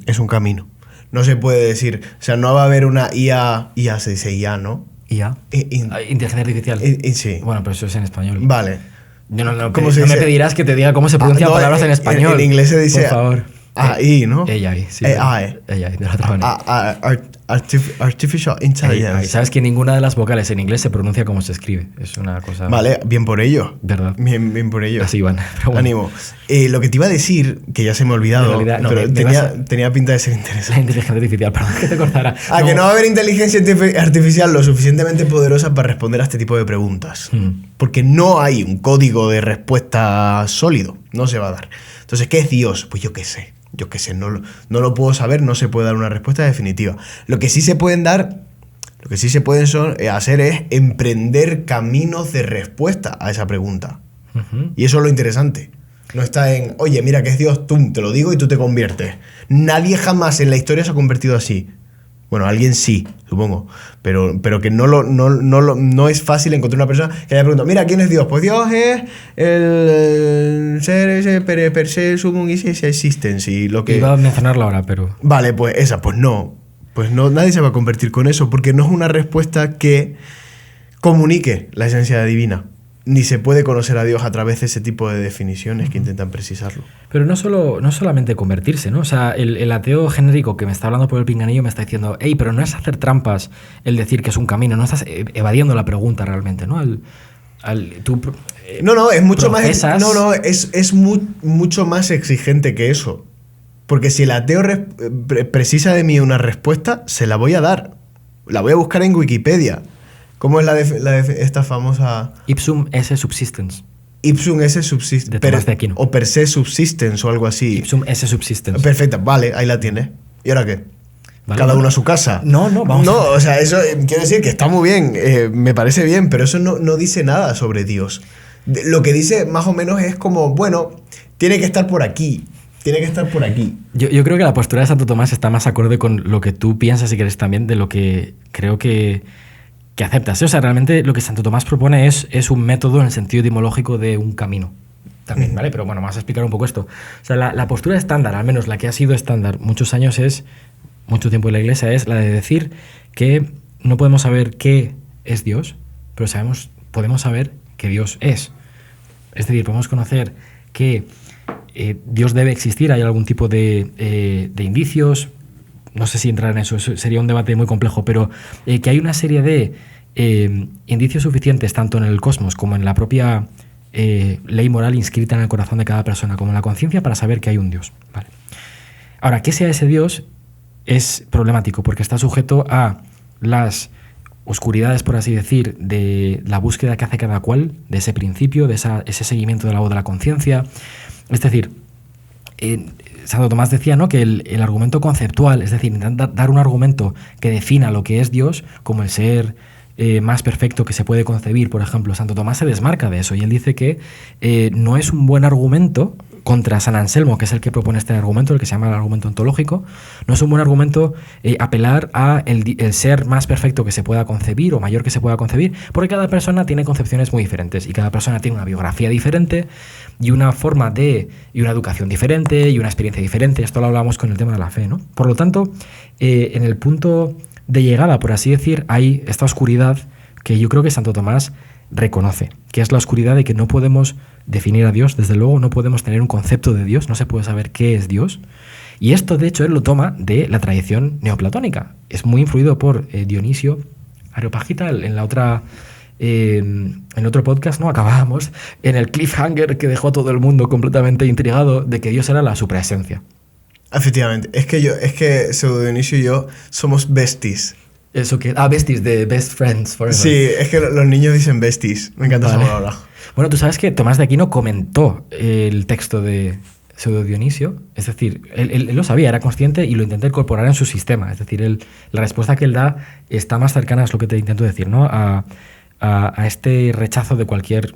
Es un camino. No se puede decir, o sea, no va a haber una IA se dice IA, ¿no? IA. Inteligencia artificial. Sí. Bueno, pero eso es en español. Vale. No ¿Cómo me pedirás que te diga cómo se pronuncian palabras en español. En inglés se dice por favor. AI, ¿no? AI, sí. AI. AI, de la otra manera. Artificial Intelligence. AI. Sabes que ninguna de las vocales en inglés se pronuncia como se escribe. Es una cosa... Vale, bien por ello. ¿Verdad? Bien por ello. Así van. Bueno. Ánimo. Lo que te iba a decir, que ya se me ha olvidado, realidad, no, pero tenía pinta de ser La interesante. inteligencia artificial, perdón que te cortara. Que no va a haber inteligencia artificial lo suficientemente poderosa para responder a este tipo de preguntas. Porque no hay un código de respuesta sólido. No se va a dar. Entonces, ¿qué es Dios? Pues yo qué sé, no lo puedo saber, no se puede dar una respuesta definitiva. Lo que sí se pueden hacer es emprender caminos de respuesta a esa pregunta. Y eso es lo interesante. No está en, oye, mira que es Dios, tú te lo digo y tú te conviertes. Nadie jamás en la historia se ha convertido así. Bueno, alguien sí, supongo, pero que no es fácil encontrar una persona que haya preguntado, mira, ¿quién es Dios? Pues Dios es el ser ese per se sumum y existence y lo que... Iba a mencionarla ahora, pero... Vale, pues esa, pues no, nadie se va a convertir con eso, porque no es una respuesta que comunique la esencia divina. Ni se puede conocer a Dios a través de ese tipo de definiciones que intentan precisarlo. Pero no solamente convertirse, ¿no? O sea, el ateo genérico que me está hablando por el pinganillo me está diciendo, hey, pero no es hacer trampas el decir que es un camino, no estás evadiendo la pregunta realmente, ¿no? Es mucho profesas... más... es mucho más exigente que eso. Porque si el ateo precisa de mí una respuesta, se la voy a dar. La voy a buscar en Wikipedia. ¿Cómo es esta famosa...? Ipsum esse subsistens. Ipsum esse subsistens. De Tomás de Aquino. O per se subsistens o algo así. Ipsum esse subsistens. Perfecto, vale, ahí la tienes. ¿Y ahora qué? Vale, Cada no. uno a su casa. No, vamos. No, o sea, eso quiero decir que está muy bien, me parece bien, pero eso no dice nada sobre Dios. Lo que dice más o menos es como, bueno, tiene que estar por aquí. Tiene que estar por aquí. Yo creo que la postura de Santo Tomás está más acorde con lo que tú piensas y crees también de lo que creo que aceptas. O sea, realmente lo que Santo Tomás propone es un método en el sentido etimológico de un camino. También, ¿vale? Pero bueno, vamos a explicar un poco esto. O sea, la postura estándar, al menos la que ha sido estándar muchos años mucho tiempo en la Iglesia, es la de decir que no podemos saber qué es Dios, pero podemos saber que Dios es. Es decir, podemos conocer que Dios debe existir, hay algún tipo de indicios, no sé si entrar en eso sería un debate muy complejo, pero que hay una serie de indicios suficientes tanto en el cosmos como en la propia ley moral inscrita en el corazón de cada persona, como en la conciencia, para saber que hay un Dios. Vale. Ahora, que sea ese Dios es problemático porque está sujeto a las oscuridades, por así decir, de la búsqueda que hace cada cual, de ese principio, de ese seguimiento de la voz de la conciencia. Es decir, Santo Tomás decía, ¿no?, que el argumento conceptual, es decir, intentar dar un argumento que defina lo que es Dios como el ser más perfecto que se puede concebir, por ejemplo, Santo Tomás se desmarca de eso y él dice que no es un buen argumento contra San Anselmo, que es el que propone este argumento, el que se llama el argumento ontológico. No es un buen argumento apelar a el ser más perfecto que se pueda concebir o mayor que se pueda concebir, porque cada persona tiene concepciones muy diferentes y cada persona tiene una biografía diferente y una forma y una educación diferente y una experiencia diferente. Esto lo hablamos con el tema de la fe, ¿no? Por lo tanto, en el punto de llegada, por así decir, hay esta oscuridad que yo creo que Santo Tomás reconoce, que es la oscuridad de que no podemos definir a Dios, desde luego no podemos tener un concepto de Dios, no se puede saber qué es Dios. Y esto, de hecho, él lo toma de la tradición neoplatónica. Es muy influido por Dionisio Areopagita. En otro podcast, ¿no?, acabábamos en el cliffhanger que dejó a todo el mundo completamente intrigado de que Dios era la supraesencia. Efectivamente. Es que Pseudo Dionisio y yo somos besties. Eso que... besties, de best friends forever. Sí, es que los niños dicen besties. Me encanta esa palabra. Bueno, tú sabes que Tomás de Aquino comentó el texto de Pseudo Dionisio. Es decir, él lo sabía, era consciente y lo intenta incorporar en su sistema. Es decir, la respuesta que él da está más cercana, es lo que te intento decir, ¿no?, a este rechazo de cualquier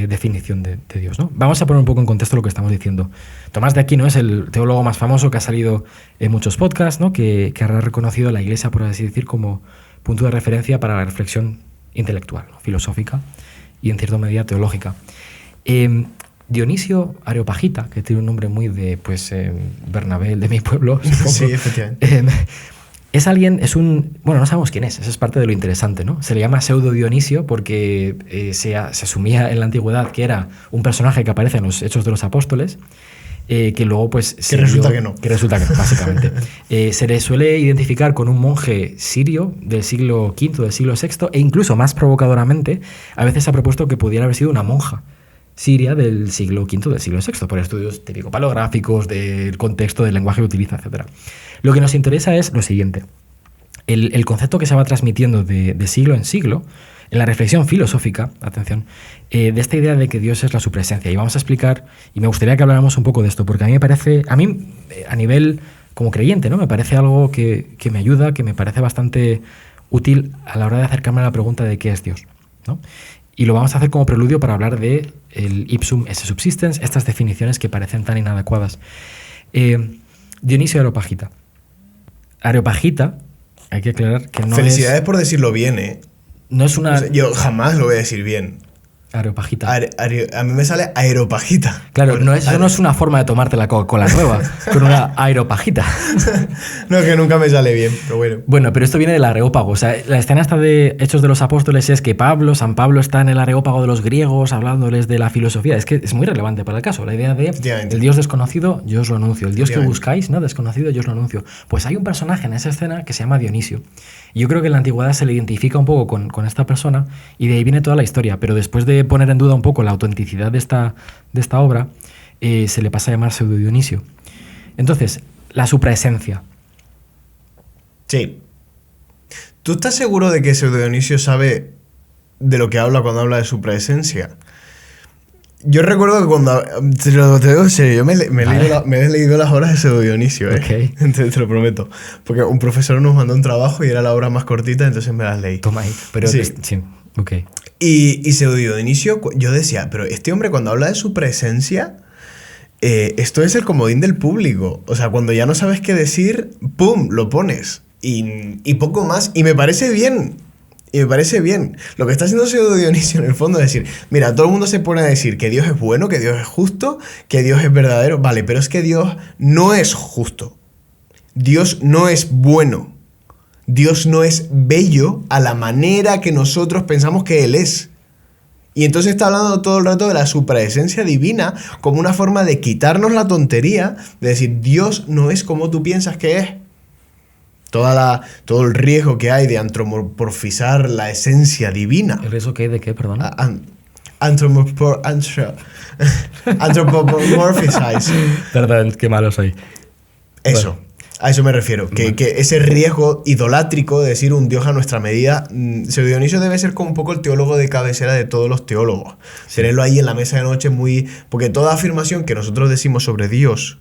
definición de Dios, ¿no? Vamos a poner un poco en contexto lo que estamos diciendo. Tomás de Aquino es el teólogo más famoso que ha salido en muchos podcasts, ¿no?, que ha reconocido a la Iglesia, por así decir, como punto de referencia para la reflexión intelectual, ¿no?, filosófica y en cierta medida teológica. Dionisio Areopagita, que tiene un nombre muy de Bernabé, de mi pueblo, supongo. Sí, efectivamente. Bueno, no sabemos quién es, eso es parte de lo interesante, ¿no? Se le llama Pseudo Dionisio porque se asumía en la antigüedad que era un personaje que aparece en los Hechos de los Apóstoles, que luego pues... Que resulta que no. Que resulta que no, básicamente. Se le suele identificar con un monje sirio del siglo V, del siglo VI, e incluso más provocadoramente, a veces se ha propuesto que pudiera haber sido una monja siria del siglo V, del siglo VI, por estudios típico palográficos, del contexto, del lenguaje que utiliza, etc. Lo que nos interesa es lo siguiente. El concepto que se va transmitiendo de siglo en siglo, en la reflexión filosófica, atención, de esta idea de que Dios es la supresencia. Y vamos a explicar, y me gustaría que habláramos un poco de esto, porque a mí a nivel como creyente, ¿no?, me parece algo que me ayuda, que me parece bastante útil a la hora de acercarme a la pregunta de qué es Dios, ¿no? Y lo vamos a hacer como preludio para hablar de el ipsum esse subsistens, estas definiciones que parecen tan inadecuadas. Dionisio Areopagita. Areopagita, hay que aclarar que no Felicidades por decirlo bien, ¿eh? No es una... O sea, yo jamás lo voy a decir bien. Areopagita. A mí me sale aeropagita. Claro, eso no es una forma de tomarte la Coca-Cola nueva, con una aeropagita. No, que nunca me sale bien, pero bueno. Bueno, pero esto viene del Areópago. O sea, la escena esta de Hechos de los Apóstoles es que San Pablo está en el Areópago de los griegos hablándoles de la filosofía. Es que es muy relevante para el caso. La idea de el Dios desconocido, yo os lo anuncio. El Dios que buscáis, ¿no?, desconocido, yo os lo anuncio. Pues hay un personaje en esa escena que se llama Dionisio. Y yo creo que en la antigüedad se le identifica un poco con esta persona y de ahí viene toda la historia. Pero después de poner en duda un poco la autenticidad de esta obra, se le pasa a llamar Pseudo Dionisio. Entonces, la supraesencia. Sí. ¿Tú estás seguro de que Pseudo Dionisio sabe de lo que habla cuando habla de supraesencia? Yo recuerdo que cuando... Te lo digo en serio, yo me he leído las obras de Pseudo Dionisio, Ok. Te lo prometo. Porque un profesor nos mandó un trabajo y era la obra más cortita, entonces me las leí. Toma ahí. Pero Sí. sí, ok. Y Pseudo Dionisio, yo decía, pero este hombre cuando habla de su presencia, esto es el comodín del público. O sea, cuando ya no sabes qué decir, ¡pum!, lo pones. Y poco más. Y me parece bien. Y me parece bien. Lo que está haciendo Pseudo Dionisio en el fondo es decir, mira, todo el mundo se pone a decir que Dios es bueno, que Dios es justo, que Dios es verdadero. Vale, pero es que Dios no es justo. Dios no es bueno. Dios no es bello a la manera que nosotros pensamos que Él es. Y entonces está hablando todo el rato de la supraesencia divina como una forma de quitarnos la tontería de decir, Dios no es como tú piensas que es. Todo el riesgo que hay de antropomorfizar la esencia divina. ¿El riesgo qué? ¿De qué, perdón? Anthropomorphize. Perdón, qué malo soy. Eso. Bueno. A eso me refiero. Que ese riesgo idolátrico de decir un Dios a nuestra medida. Pseudo Dionisio debe ser como un poco el teólogo de cabecera de todos los teólogos. Tenerlo ahí en la mesa de noche muy... Porque toda afirmación que nosotros decimos sobre Dios,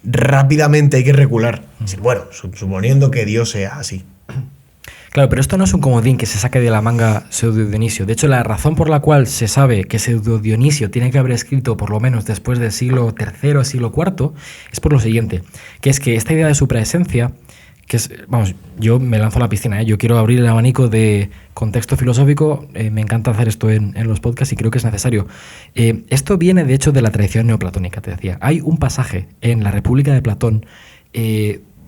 rápidamente hay que recular. Decir, bueno, suponiendo que Dios sea así. Claro, pero esto no es un comodín que se saque de la manga Pseudo Dionisio. De hecho, la razón por la cual se sabe que Pseudo Dionisio tiene que haber escrito por lo menos después del siglo III, siglo IV, es por lo siguiente, que es que esta idea de supraesencia, que es, vamos, yo me lanzo a la piscina, yo quiero abrir el abanico de contexto filosófico, me encanta hacer esto en los podcasts y creo que es necesario. Esto viene, de hecho, de la tradición neoplatónica, te decía. Hay un pasaje en la República de Platón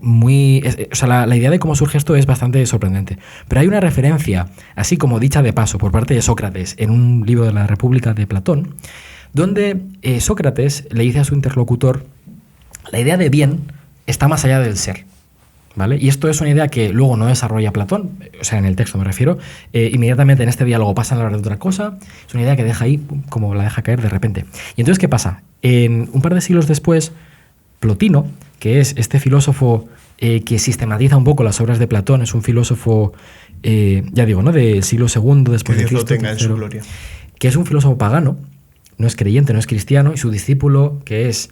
o sea, la idea de cómo surge esto es bastante sorprendente. Pero hay una referencia, así como dicha de paso, por parte de Sócrates en un libro de la República de Platón, donde Sócrates le dice a su interlocutor, la idea de bien está más allá del ser, ¿vale? Y esto es una idea que luego no desarrolla Platón, o sea, en el texto me refiero, inmediatamente en este diálogo pasan a hablar de otra cosa, es una idea que deja ahí, como la deja caer de repente. Y entonces, ¿qué pasa? En un par de siglos después, Plotino, que es este filósofo que sistematiza un poco las obras de Platón, es un filósofo, ya digo, ¿no?, del siglo II después de Cristo, Que Dios lo tenga en su gloria. que es un filósofo pagano, no es creyente, no es cristiano, y su discípulo, que es...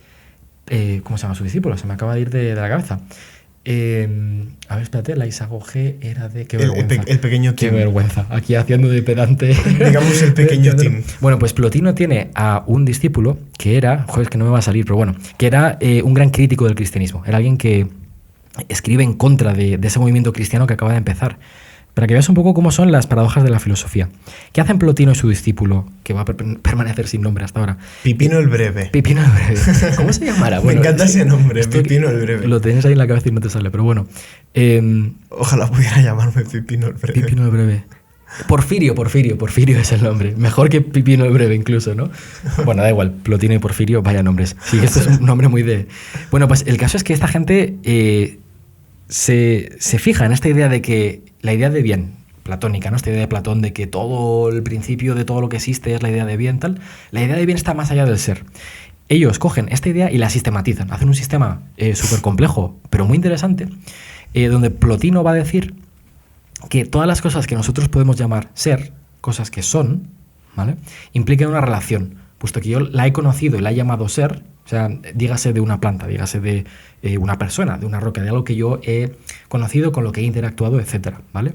¿cómo se llama su discípulo? Se me acaba de ir de la cabeza. A ver, espérate, la Isago G era de... Qué vergüenza. El pequeño Tim. Qué vergüenza. Aquí haciendo de pedante. Digamos el pequeño Tim. Bueno, pues Plotino tiene a un discípulo que era... Joder, es que no me va a salir, pero bueno. Que era un gran crítico del cristianismo. Era alguien que escribe en contra de ese movimiento cristiano que acaba de empezar. Para que veas un poco cómo son las paradojas de la filosofía. ¿Qué hacen Plotino y su discípulo, que va a permanecer sin nombre hasta ahora? Pipino el Breve. Pipino el Breve. ¿Cómo se llamará? Me encanta ese nombre, Pipino el Breve. Lo tienes ahí en la cabeza y no te sale, pero bueno. Ojalá pudiera llamarme Pipino el Breve. Pipino el Breve. Porfirio es el nombre. Mejor que Pipino el Breve incluso, ¿no? Bueno, da igual, Plotino y Porfirio, vaya nombres. Sí, esto es un nombre muy de... Bueno, pues el caso es que esta gente se fija en esta idea de que la idea de bien platónica, ¿no? Esta idea de Platón de que todo el principio de todo lo que existe es la idea de bien, tal. La idea de bien está más allá del ser. Ellos cogen esta idea y la sistematizan. Hacen un sistema súper complejo, pero muy interesante, donde Plotino va a decir que todas las cosas que nosotros podemos llamar ser, cosas que son, ¿vale?, implican una relación. Puesto que yo la he conocido y la he llamado ser, o sea, dígase de una planta, dígase de una persona, de una roca, de algo que yo he conocido, con lo que he interactuado, etcétera, ¿vale?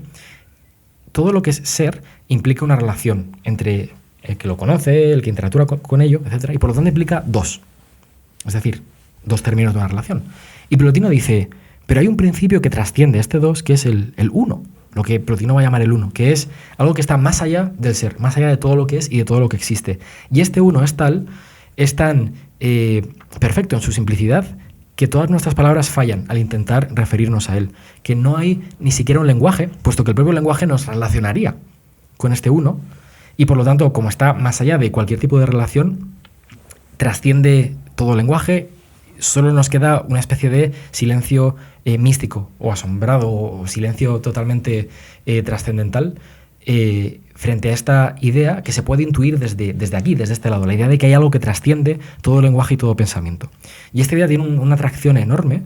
Todo lo que es ser implica una relación entre el que lo conoce, el que interactúa con ello, etcétera, y por lo tanto implica dos. Es decir, dos términos de una relación. Y Plotino dice, pero hay un principio que trasciende este dos, que es el uno, lo que Plotino va a llamar el uno, que es algo que está más allá del ser, más allá de todo lo que es y de todo lo que existe. Y este uno es tan perfecto en su simplicidad que todas nuestras palabras fallan al intentar referirnos a él, que no hay ni siquiera un lenguaje, puesto que el propio lenguaje nos relacionaría con este uno, y por lo tanto, como está más allá de cualquier tipo de relación, trasciende todo lenguaje, solo nos queda una especie de silencio místico o asombrado o silencio totalmente trascendental frente a esta idea que se puede intuir desde aquí, desde este lado, la idea de que hay algo que trasciende todo lenguaje y todo pensamiento. Y esta idea tiene una atracción enorme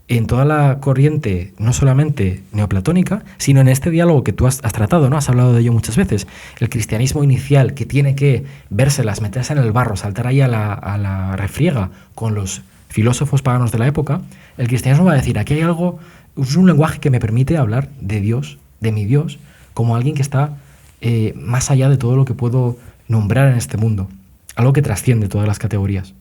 en toda la corriente, no solamente neoplatónica, sino en este diálogo que tú has tratado, ¿no? Has hablado de ello muchas veces. El cristianismo inicial, que tiene que vérselas, meterse en el barro, saltar ahí a la refriega con los filósofos paganos de la época, el cristianismo va a decir, aquí hay algo, es un lenguaje que me permite hablar de Dios, de mi Dios, como alguien que está más allá de todo lo que puedo nombrar en este mundo, algo que trasciende todas las categorías.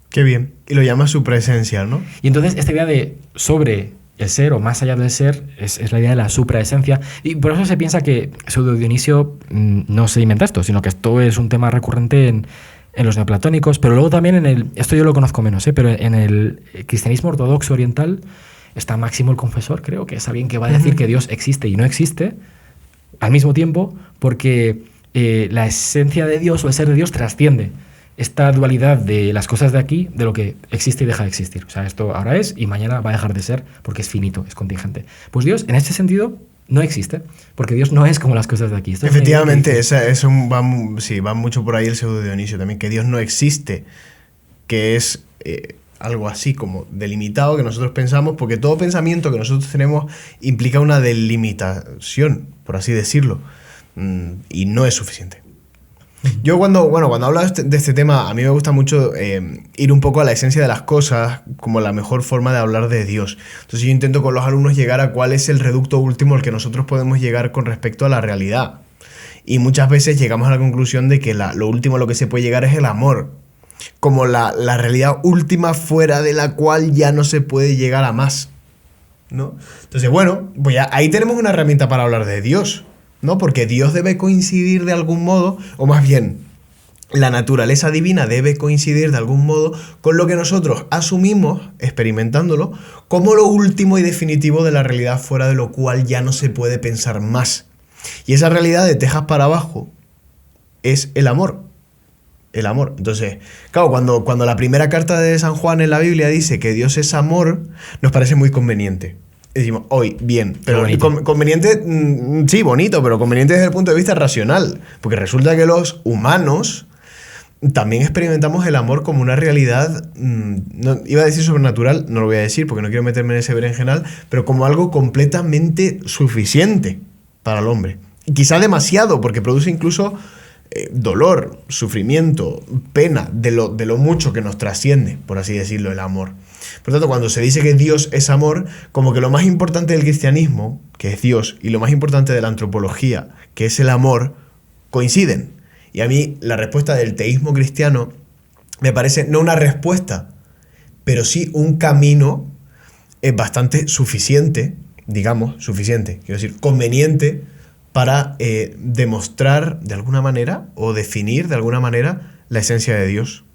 Qué bien. Y lo llama supraesencia, ¿no? Y entonces esta idea de sobre el ser o más allá del ser es la idea de la supraesencia. Y por eso se piensa que Pseudo Dionisio no se inventa esto, sino que esto es un tema recurrente en los neoplatónicos, pero luego también esto yo lo conozco menos, pero en el cristianismo ortodoxo oriental está Máximo el Confesor, creo que es alguien que va a decir que Dios existe y no existe al mismo tiempo, porque la esencia de Dios o el ser de Dios trasciende esta dualidad de las cosas de aquí, de lo que existe y deja de existir. O sea, esto ahora es y mañana va a dejar de ser porque es finito, es contingente. Pues Dios, en este sentido, no existe, porque Dios no es como las cosas de aquí. Esto efectivamente, eso va mucho por ahí el Pseudo Dionisio también, que Dios no existe, que es algo así como delimitado que nosotros pensamos, porque todo pensamiento que nosotros tenemos implica una delimitación, por así decirlo, y no es suficiente. Yo cuando hablo de este tema, a mí me gusta mucho ir un poco a la esencia de las cosas como la mejor forma de hablar de Dios. Entonces yo intento con los alumnos llegar a cuál es el reducto último al que nosotros podemos llegar con respecto a la realidad. Y muchas veces llegamos a la conclusión de que lo último a lo que se puede llegar es el amor, como la realidad última fuera de la cual ya no se puede llegar a más, ¿no? Entonces, bueno, pues ahí tenemos una herramienta para hablar de Dios, ¿no? Porque Dios debe coincidir de algún modo, o más bien, la naturaleza divina debe coincidir de algún modo con lo que nosotros asumimos, experimentándolo, como lo último y definitivo de la realidad fuera de lo cual ya no se puede pensar más. Y esa realidad de Texas para abajo es el amor. El amor. Entonces, claro, cuando la primera carta de San Juan en la Biblia dice que Dios es amor, nos parece muy conveniente. Decimos, hoy, bien, pero conveniente, sí, bonito, pero conveniente desde el punto de vista racional, porque resulta que los humanos también experimentamos el amor como una realidad, no, iba a decir sobrenatural, no lo voy a decir porque no quiero meterme en ese berenjenal, pero como algo completamente suficiente para el hombre. Y quizá demasiado, porque produce incluso dolor, sufrimiento, pena, de lo mucho que nos trasciende, por así decirlo, el amor. Por lo tanto, cuando se dice que Dios es amor, como que lo más importante del cristianismo, que es Dios, y lo más importante de la antropología, que es el amor, coinciden. Y a mí la respuesta del teísmo cristiano me parece no una respuesta, pero sí un camino bastante suficiente, quiero decir, conveniente para demostrar de alguna manera o definir de alguna manera la esencia de Dios.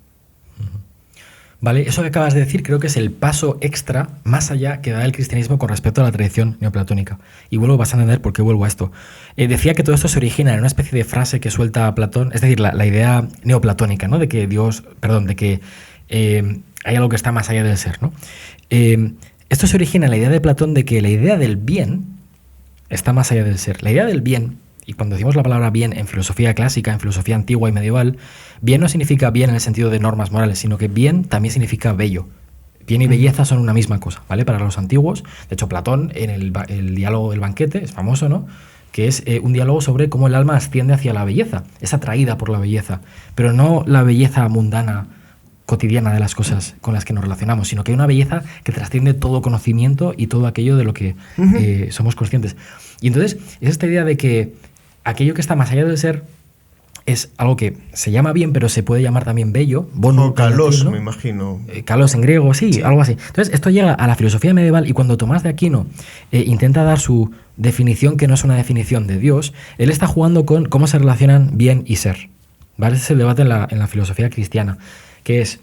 Vale, eso que acabas de decir creo que es el paso extra más allá que da el cristianismo con respecto a la tradición neoplatónica. Y vas a entender por qué vuelvo a esto. Decía que todo esto se origina en una especie de frase que suelta Platón, es decir, la idea neoplatónica, ¿no? De que hay algo que está más allá del ser, ¿no? Esto se origina en la idea de Platón de que la idea del bien está más allá del ser. La idea del bien, y cuando decimos la palabra bien en filosofía clásica, en filosofía antigua y medieval, bien no significa bien en el sentido de normas morales, sino que bien también significa bello. Bien y belleza son una misma cosa, ¿vale? Para los antiguos. De hecho, Platón, en el diálogo del banquete, es famoso, ¿no? Que es un diálogo sobre cómo el alma asciende hacia la belleza, es atraída por la belleza, pero no la belleza mundana, cotidiana de las cosas con las que nos relacionamos, sino que hay una belleza que trasciende todo conocimiento y todo aquello de lo que somos conscientes. Y entonces es esta idea de que aquello que está más allá del ser es algo que se llama bien, pero se puede llamar también bello. O kalos, ¿no? Me imagino. Kalos en griego, sí, algo así. Entonces esto llega a la filosofía medieval y cuando Tomás de Aquino intenta dar su definición, que no es una definición de Dios, él está jugando con cómo se relacionan bien y ser. ¿Vale? Ese es el debate en la filosofía cristiana, que es,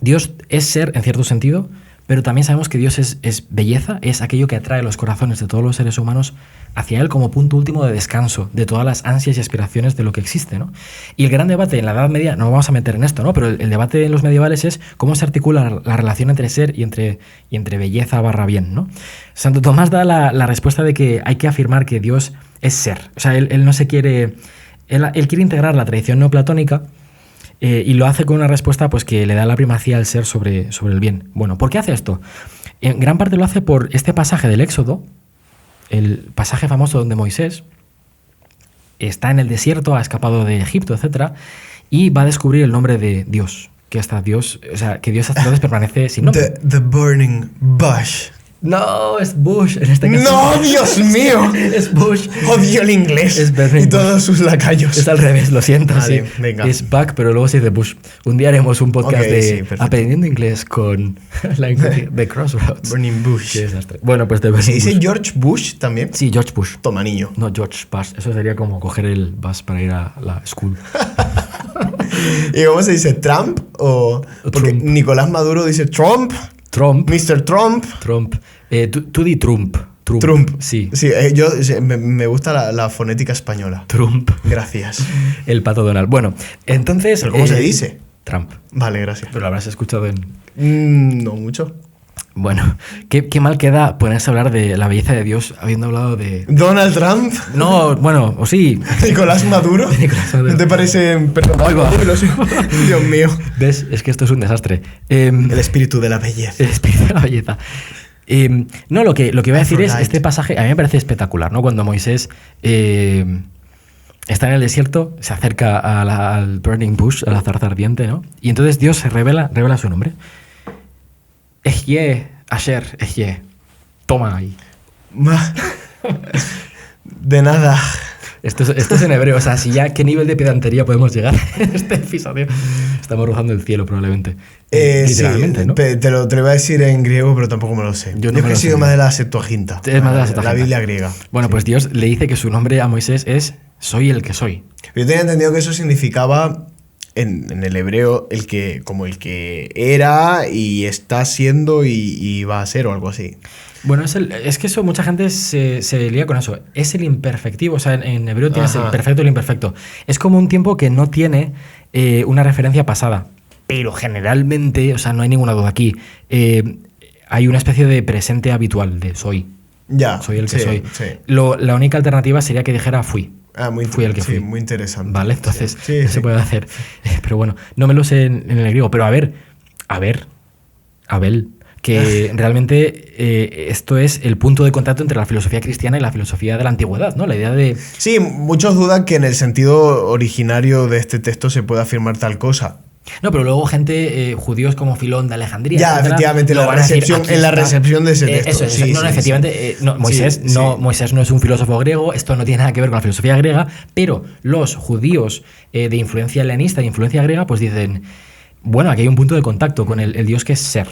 Dios es ser en cierto sentido, pero también sabemos que Dios es belleza, es aquello que atrae los corazones de todos los seres humanos hacia Él como punto último de descanso de todas las ansias y aspiraciones de lo que existe, ¿no? Y el gran debate en la Edad Media, no vamos a meter en esto, ¿no? Pero el debate en los medievales es cómo se articula la relación entre ser y entre belleza barra bien, ¿no? Santo Tomás da la respuesta de que hay que afirmar que Dios es ser. O sea, él no se quiere... Él quiere integrar la tradición neoplatónica Y lo hace con una respuesta pues, que le da la primacía al ser sobre el bien. Bueno, ¿por qué hace esto? En gran parte lo hace por este pasaje del Éxodo, el pasaje famoso donde Moisés está en el desierto, ha escapado de Egipto, etc. Y va a descubrir el nombre de Dios. Que hasta Dios, o sea, que Dios hasta entonces permanece sin nombre. The burning bush. No, es Bush en este caso. ¡No, Dios mío! Es Bush. Odio el inglés. Es Burning y todos sus lacayos. Es al revés, lo siento. Vale, sí. venga. Es Buck, pero luego se dice Bush. Un día haremos un podcast Ok, de sí, perfecto. aprendiendo inglés con The Crossroads. Burning bush. Qué desastre. Bueno, pues de ¿Se Burning dice Bush. George Bush también? Sí, George Bush. Toma, niño. No, George Bush. Eso sería como coger el bus para ir a la school. ¿Y cómo se dice? ¿Trump? Porque Trump. Nicolás Maduro dice Trump. Trump. Mr. Trump. Trump. Tú di Trump. Trump. Sí. Sí, me gusta la fonética española. Trump. Gracias. El pato Donald. Bueno, entonces... ¿Pero cómo se dice? Trump. Vale, gracias. Pero lo habrás escuchado en... No mucho. Bueno, qué mal queda ponerse a hablar de la belleza de Dios habiendo hablado de... Donald Trump. No, bueno, o sí. Nicolás Maduro. Nicolás Maduro. ¿No te parece personajes Ahí va. fabulosos? Dios mío. ¿Ves? Es que esto es un desastre. El espíritu de la belleza. El espíritu de la belleza. No, lo que iba a decir es, Aphrodite. este pasaje a mí me parece espectacular, ¿no? Cuando Moisés está en el desierto, se acerca al burning bush, a la zarza ardiente, ¿no? Y entonces Dios se revela su nombre. Ejie, Asher, Ejie. Toma ahí. De nada. Esto es en hebreo, o sea, si ya qué nivel de pedantería podemos llegar en este episodio. Estamos rozando el cielo probablemente. Literalmente, sí, ¿no? te lo iba a decir en griego, pero tampoco me lo sé. Yo Yo no me que lo he sé. sido más de la Septuaginta. Es más de la Septuaginta. La Biblia griega. Bueno, Sí. pues Dios le dice que su nombre a Moisés es Soy el que soy. Yo tenía entendido que eso significaba en el hebreo el que era y está siendo y va a ser o algo así. Bueno, es que eso mucha gente se lía con eso. Es el imperfectivo, o sea, en hebreo tienes el Ajá. perfecto y el imperfecto. Es como un tiempo que no tiene una referencia pasada. Pero generalmente, o sea, no hay ninguna duda aquí. Hay una especie de presente habitual de soy. Ya. Soy el que sí, soy. Sí. La única alternativa sería que dijera fui. Fui el que fui. Sí, muy interesante. Vale, entonces Sí, eso sí. se puede hacer. Pero bueno, no me lo sé en el griego. Pero Abel, que realmente esto es el punto de contacto entre la filosofía cristiana y la filosofía de la antigüedad, ¿no? La idea de... Sí, muchos dudan que en el sentido originario de este texto se pueda afirmar tal cosa. No, pero luego gente, judíos como Filón de Alejandría, Ya, etcétera, efectivamente, lo la van a decir, recepción- aquí en la está. recepción de ese texto. Eso es, Sí, no, sí, efectivamente, sí. no, Moisés, Sí, Moisés no es un filósofo griego, esto no tiene nada que ver con la filosofía griega, pero los judíos de influencia helenista, de influencia griega, pues dicen, bueno, aquí hay un punto de contacto con el Dios que es ser,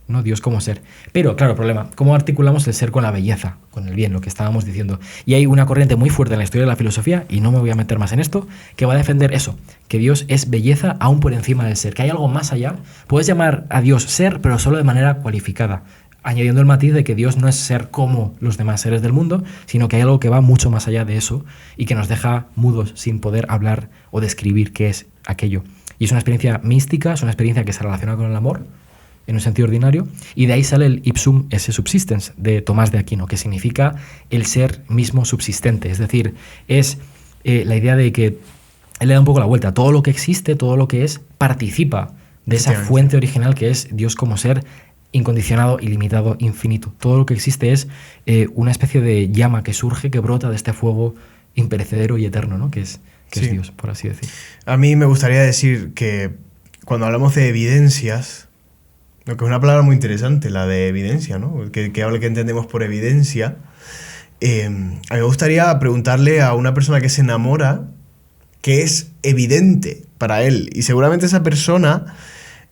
¿no? Dios como ser. Pero, claro, problema, ¿cómo articulamos el ser con la belleza, con el bien, lo que estábamos diciendo? Y hay una corriente muy fuerte en la historia de la filosofía, y no me voy a meter más en esto, que va a defender eso, que Dios es belleza aún por encima del ser, que hay algo más allá. Puedes llamar a Dios ser, pero solo de manera cualificada, añadiendo el matiz de que Dios no es ser como los demás seres del mundo, sino que hay algo que va mucho más allá de eso y que nos deja mudos sin poder hablar o describir qué es aquello. Y es una experiencia mística, es una experiencia que se relaciona con el amor, en un sentido ordinario, y de ahí sale el ipsum esse subsistens de Tomás de Aquino, que significa el ser mismo subsistente, es decir, es la idea de que él le da un poco la vuelta, todo lo que existe, todo lo que es, participa de esa Efectivamente. fuente original que es Dios como ser incondicionado, ilimitado, infinito. Todo lo que existe es una especie de llama que surge, que brota de este fuego imperecedero y eterno, ¿no? que es Sí. Dios, por así decir. A mí me gustaría decir que cuando hablamos de evidencias, lo que es una palabra muy interesante, la de evidencia, ¿no? Que habla que entendemos por evidencia. A mí me gustaría preguntarle a una persona que se enamora qué es evidente para él. Y seguramente esa persona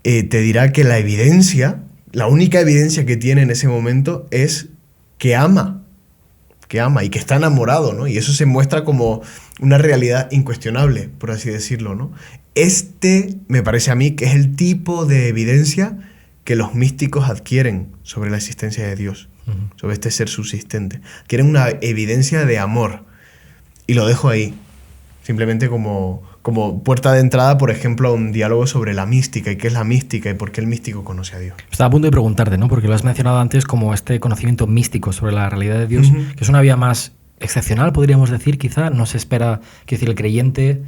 te dirá que la evidencia, la única evidencia que tiene en ese momento es que ama y que está enamorado, ¿no? Y eso se muestra como una realidad incuestionable, por así decirlo, ¿no? Me parece a mí que es el tipo de evidencia que los místicos adquieren sobre la existencia de Dios, sobre este ser subsistente. Adquieren una evidencia de amor. Y lo dejo ahí, simplemente como puerta de entrada, por ejemplo, a un diálogo sobre la mística y qué es la mística y por qué el místico conoce a Dios. Estaba a punto de preguntarte, ¿no? Porque lo has mencionado antes como este conocimiento místico sobre la realidad de Dios, Ujú. que es una vía más excepcional, podríamos decir, quizá. No se espera, quiero decir, el creyente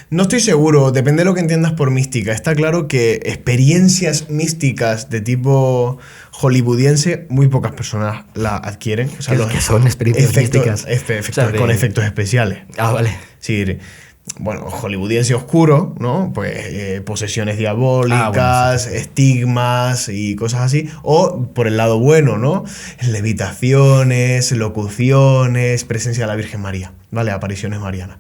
No estoy seguro, depende de lo que entiendas por mística. Está claro que experiencias místicas de tipo hollywoodiense, muy pocas personas la adquieren. O sea, que son experiencias místicas. O sea, con efectos especiales. Ah, vale. Sí, bueno, hollywoodiense oscuro, ¿no? Pues posesiones diabólicas, estigmas y cosas así. O por el lado bueno, ¿no? Levitaciones, locuciones, presencia de la Virgen María, ¿vale? Apariciones marianas.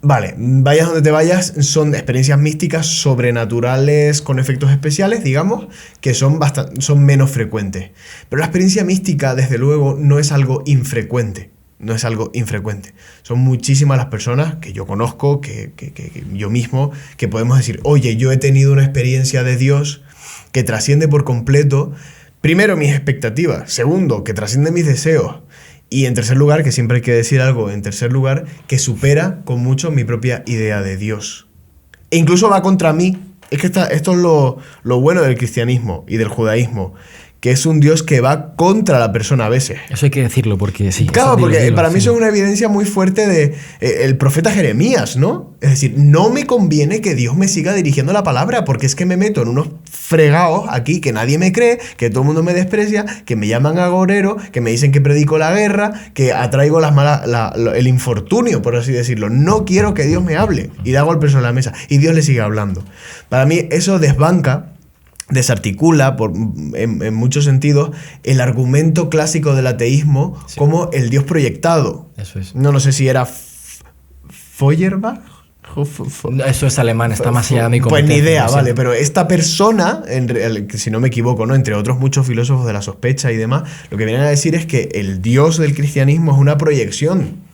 Vale, vayas donde te vayas, son experiencias místicas sobrenaturales con efectos especiales, digamos, que son menos frecuentes. Pero la experiencia mística, desde luego, no es algo infrecuente. No es algo infrecuente. Son muchísimas las personas que yo conozco, que yo mismo, que podemos decir, oye, yo he tenido una experiencia de Dios que trasciende por completo, primero, mis expectativas, segundo, que trasciende mis deseos, y en tercer lugar, que siempre hay que decir algo, en tercer lugar, que supera con mucho mi propia idea de Dios. E incluso va contra mí. Es que esto es lo bueno del cristianismo y del judaísmo, que es un Dios que va contra la persona a veces. Eso hay que decirlo, porque sí. Claro, porque para mí eso es una evidencia muy fuerte de el profeta Jeremías, ¿no? Es decir, no me conviene que Dios me siga dirigiendo la palabra, porque es que me meto en unos fregados aquí que nadie me cree, que todo el mundo me desprecia, que me llaman agorero, que me dicen que predico la guerra, que atraigo el infortunio, por así decirlo. No quiero que Dios me hable. Y da golpes en la mesa. Y Dios le sigue hablando. Para mí eso desarticula en muchos sentidos el argumento clásico del ateísmo, sí, como el Dios proyectado. Eso es. No sé si era Feuerbach. Eso es alemán, está más allá de mi competencia. Pues ni idea, no vale, pero esta persona, si no me equivoco, ¿no? Entre otros muchos filósofos de la sospecha y demás, lo que vienen a decir es que el Dios del cristianismo es una proyección.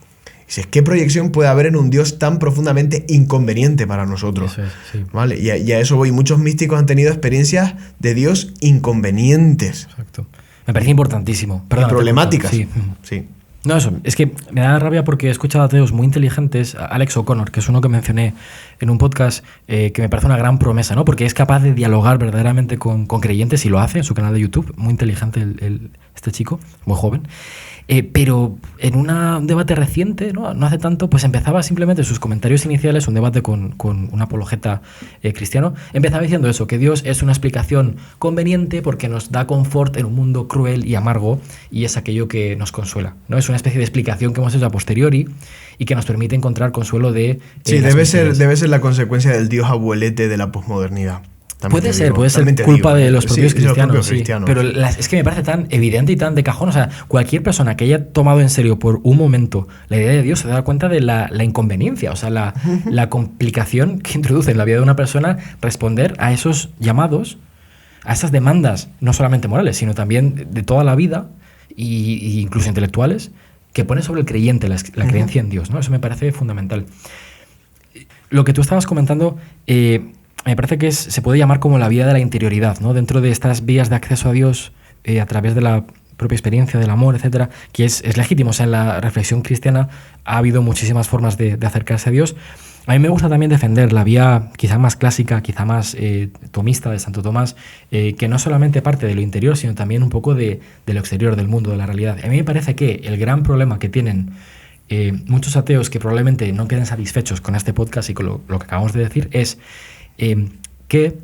Dices, ¿qué proyección puede haber en un Dios tan profundamente inconveniente para nosotros? Eso es, sí. ¿Vale? Y a eso voy. Muchos místicos han tenido experiencias de Dios inconvenientes. Exacto. Me parece importantísimo. Y problemáticas. Sí. No, eso. Es que me da rabia porque he escuchado a ateos muy inteligentes, a Alex O'Connor, que es uno que mencioné en un podcast, que me parece una gran promesa, ¿no? Porque es capaz de dialogar verdaderamente con creyentes y lo hace en su canal de YouTube. Muy inteligente este chico, muy joven. Pero en un debate reciente, no hace tanto, pues empezaba simplemente sus comentarios iniciales, un debate con un apologeta cristiano, empezaba diciendo eso, que Dios es una explicación conveniente porque nos da confort en un mundo cruel y amargo y es aquello que nos consuela, ¿no? Es una especie de explicación que hemos hecho a posteriori y que nos permite encontrar consuelo de... Sí, debe ser la consecuencia del Dios abuelete de la posmodernidad. Puede ser culpa de los propios cristianos, sí. Pero es que me parece tan evidente y tan de cajón. O sea, cualquier persona que haya tomado en serio por un momento la idea de Dios se da cuenta de la inconveniencia, o sea, la complicación que introduce en la vida de una persona responder a esos llamados, a esas demandas, no solamente morales, sino también de toda la vida, y incluso intelectuales, que pone sobre el creyente la creencia en Dios, ¿no? Eso me parece fundamental. Lo que tú estabas comentando... me parece que se puede llamar como la vía de la interioridad, ¿no? Dentro de estas vías de acceso a Dios a través de la propia experiencia del amor, etcétera, que es legítimo. O sea, en la reflexión cristiana ha habido muchísimas formas de acercarse a Dios. A mí me gusta también defender la vía quizá más clásica, quizá más tomista de Santo Tomás, que no solamente parte de lo interior, sino también un poco de lo exterior, del mundo, de la realidad. A mí me parece que el gran problema que tienen muchos ateos que probablemente no queden satisfechos con este podcast y con lo que acabamos de decir es... que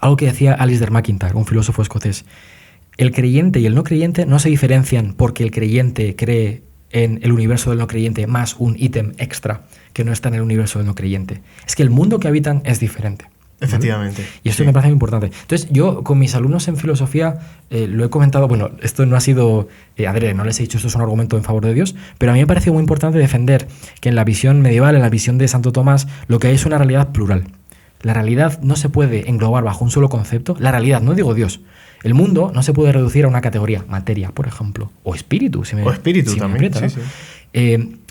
algo que decía Alistair MacIntyre, un filósofo escocés, el creyente y el no creyente no se diferencian porque el creyente cree en el universo del no creyente más un ítem extra que no está en el universo del no creyente. Es que el mundo que habitan es diferente. Efectivamente. ¿Vale? Y esto me parece muy importante. Entonces, yo con mis alumnos en filosofía lo he comentado, bueno, esto no ha sido adrede, no les he dicho esto es un argumento en favor de Dios, pero a mí me parece muy importante defender que en la visión medieval, en la visión de Santo Tomás, lo que hay es una realidad plural. La realidad no se puede englobar bajo un solo concepto. La realidad, no digo Dios. El mundo no se puede reducir a una categoría, materia, por ejemplo, o espíritu. O espíritu también. Me aprieta,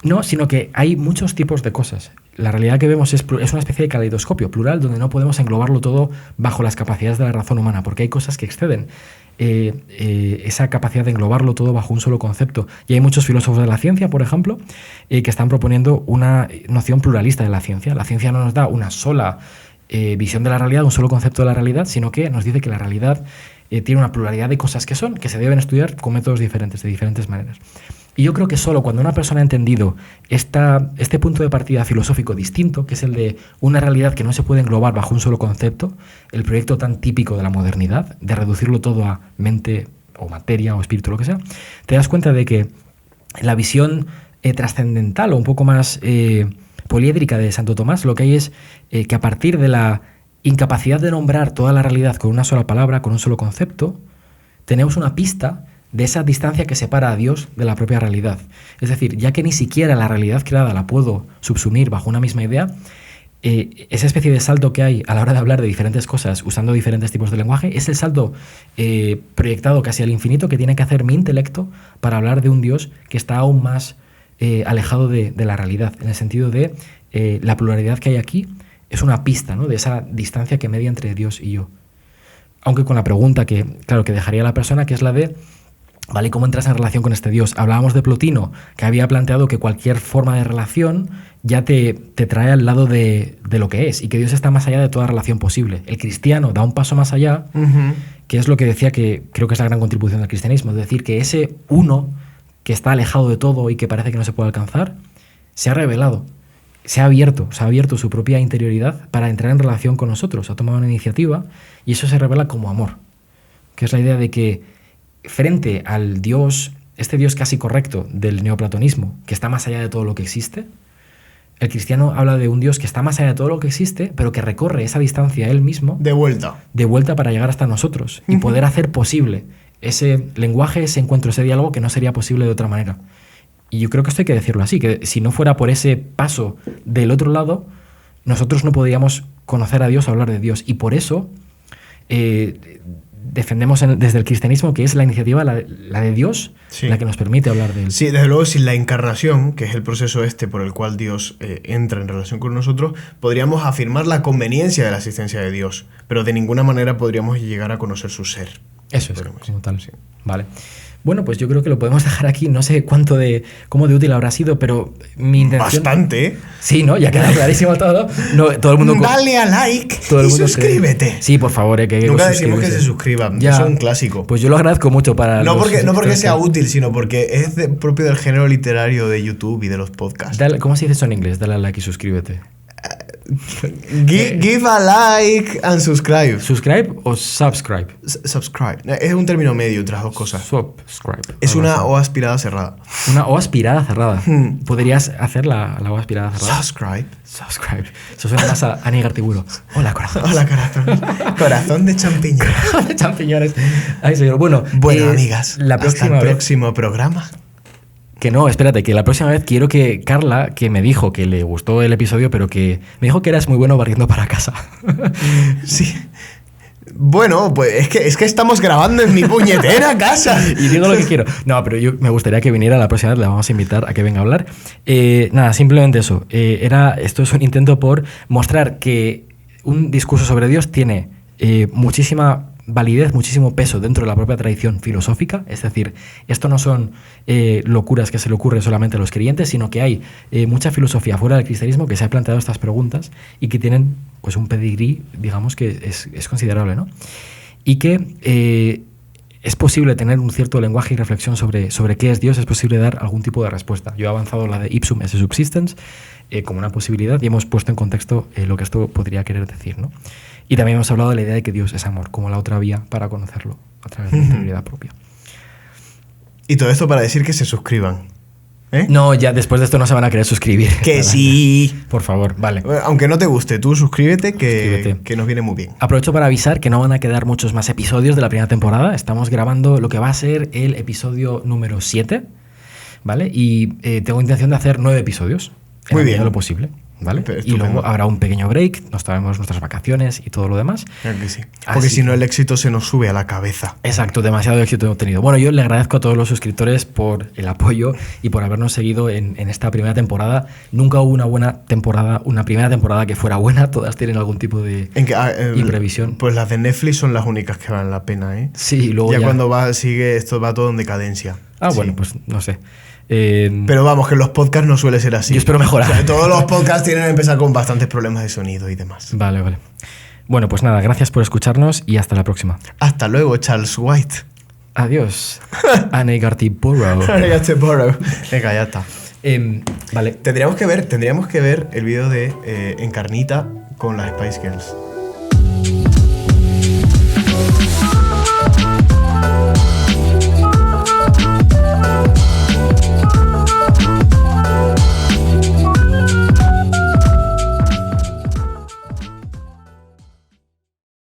¿no? No, sino que hay muchos tipos de cosas. La realidad que vemos es una especie de caleidoscopio plural donde no podemos englobarlo todo bajo las capacidades de la razón humana, porque hay cosas que exceden esa capacidad de englobarlo todo bajo un solo concepto. Y hay muchos filósofos de la ciencia, por ejemplo, que están proponiendo una noción pluralista de la ciencia. La ciencia no nos da una sola visión de la realidad, un solo concepto de la realidad, sino que nos dice que la realidad tiene una pluralidad de cosas que se deben estudiar con métodos diferentes, de diferentes maneras. Y yo creo que solo cuando una persona ha entendido este punto de partida filosófico distinto, que es el de una realidad que no se puede englobar bajo un solo concepto, el proyecto tan típico de la modernidad, de reducirlo todo a mente o materia o espíritu, lo que sea, te das cuenta de que la visión trascendental o un poco más poliédrica de Santo Tomás, lo que hay es que a partir de la incapacidad de nombrar toda la realidad con una sola palabra, con un solo concepto, tenemos una pista de esa distancia que separa a Dios de la propia realidad. Es decir, ya que ni siquiera la realidad creada la puedo subsumir bajo una misma idea, esa especie de salto que hay a la hora de hablar de diferentes cosas usando diferentes tipos de lenguaje es el salto proyectado casi al infinito que tiene que hacer mi intelecto para hablar de un Dios que está aún más alejado de la realidad, en el sentido de la pluralidad que hay aquí es una pista, ¿no?, de esa distancia que media entre Dios y yo. Aunque con la pregunta que, claro, que dejaría a la persona, que es la de ¿vale? ¿Cómo entras en relación con este Dios? Hablábamos de Plotino, que había planteado que cualquier forma de relación ya te trae al lado de lo que es y que Dios está más allá de toda relación posible. El cristiano da un paso más allá, que es lo que decía que creo que es la gran contribución del cristianismo, es decir, que ese uno que está alejado de todo y que parece que no se puede alcanzar, se ha revelado, se ha abierto su propia interioridad para entrar en relación con nosotros, ha tomado una iniciativa y eso se revela como amor, que es la idea de que frente al Dios, este Dios casi correcto del neoplatonismo, que está más allá de todo lo que existe, el cristiano habla de un Dios que está más allá de todo lo que existe, pero que recorre esa distancia él mismo. De vuelta para llegar hasta nosotros y poder hacer posible ese lenguaje, ese encuentro, ese diálogo que no sería posible de otra manera. Y yo creo que esto hay que decirlo así, que si no fuera por ese paso del otro lado, nosotros no podríamos conocer a Dios o hablar de Dios. Y por eso defendemos desde el cristianismo que es la iniciativa, la de Dios, sí, la que nos permite hablar de él. Sí, desde luego, sin la encarnación, que es el proceso por el cual Dios entra en relación con nosotros, podríamos afirmar la conveniencia de la existencia de Dios, pero de ninguna manera podríamos llegar a conocer su ser. Eso es, como tal. Sí. Vale. Bueno, pues yo creo que lo podemos dejar aquí. No sé cómo de útil habrá sido, pero mi intención... Bastante. Sí, ¿no? Ya queda clarísimo todo. No, todo el mundo... Dale a like y suscríbete. Sí, por favor. Nunca decimos que se suscriban. Ya. Eso es un clásico. Pues yo lo agradezco mucho para... No porque sea útil, sino porque es propio del género literario de YouTube y de los podcasts. ¿Cómo se dice eso en inglés? Dale a like y suscríbete. Give a like and subscribe. ¿Subscribe o subscribe? Subscribe. Es un término medio entre las dos cosas. Subscribe. Es una O aspirada cerrada. Una O aspirada cerrada. ¿Podrías hacer la O aspirada cerrada? Subscribe. Eso suena más a Anígar Tiburo. Hola, corazón. Hola, corazón. Corazón de champiñones. Corazón de champiñones. Ay, señor. Bueno, amigas. Hasta el próximo programa. Que no, espérate, que la próxima vez quiero que Carla, que me dijo que le gustó el episodio, pero que me dijo que eras muy bueno barriendo para casa. Sí. Bueno, pues es que estamos grabando en mi puñetera casa. Y digo lo que quiero. No, pero yo me gustaría que viniera la próxima vez, le vamos a invitar a que venga a hablar. Nada, simplemente eso. Esto es un intento por mostrar que un discurso sobre Dios tiene muchísima validez, muchísimo peso dentro de la propia tradición filosófica, es decir, esto no son locuras que se le ocurren solamente a los creyentes, sino que hay mucha filosofía fuera del cristianismo que se ha planteado estas preguntas y que tienen pues un pedigrí, digamos, que es considerable, ¿no? Y que es posible tener un cierto lenguaje y reflexión sobre qué es Dios, es posible dar algún tipo de respuesta. Yo he avanzado la de ipsum esse subsistens como una posibilidad y hemos puesto en contexto lo que esto podría querer decir, ¿no? Y también hemos hablado de la idea de que Dios es amor, como la otra vía para conocerlo a través de la interioridad propia. Y todo esto para decir que se suscriban. No, ya después de esto no se van a querer suscribir. Que sí. Por favor, vale. Aunque no te guste, tú suscríbete, que nos viene muy bien. Aprovecho para avisar que no van a quedar muchos más episodios de la primera temporada. Estamos grabando lo que va a ser el episodio número 7, ¿vale? Y tengo intención de hacer 9 episodios. En la medida de lo posible. ¿Vale? Y luego habrá un pequeño break, nos tomamos nuestras vacaciones y todo lo demás. Claro que sí. Porque si no, el éxito se nos sube a la cabeza. Exacto, demasiado éxito hemos tenido. Bueno, yo le agradezco a todos los suscriptores por el apoyo y por habernos seguido en esta primera temporada. Nunca hubo una primera temporada que fuera buena, todas tienen algún tipo de imprevisión. Pues las de Netflix son las únicas que valen la pena, ¿eh? Sí, luego ya cuando esto va todo en decadencia. Bueno, pues no sé. Pero vamos, que los podcasts no suele ser así. Yo espero mejorar. O sea, todos los podcasts tienen que empezar con bastantes problemas de sonido y demás. Vale. Bueno, pues nada, gracias por escucharnos y hasta la próxima. Hasta luego, Charles White. Adiós. Anegarty Borough. Venga, ya está. Vale. Tendríamos que ver el vídeo de Encarnita con las Spice Girls.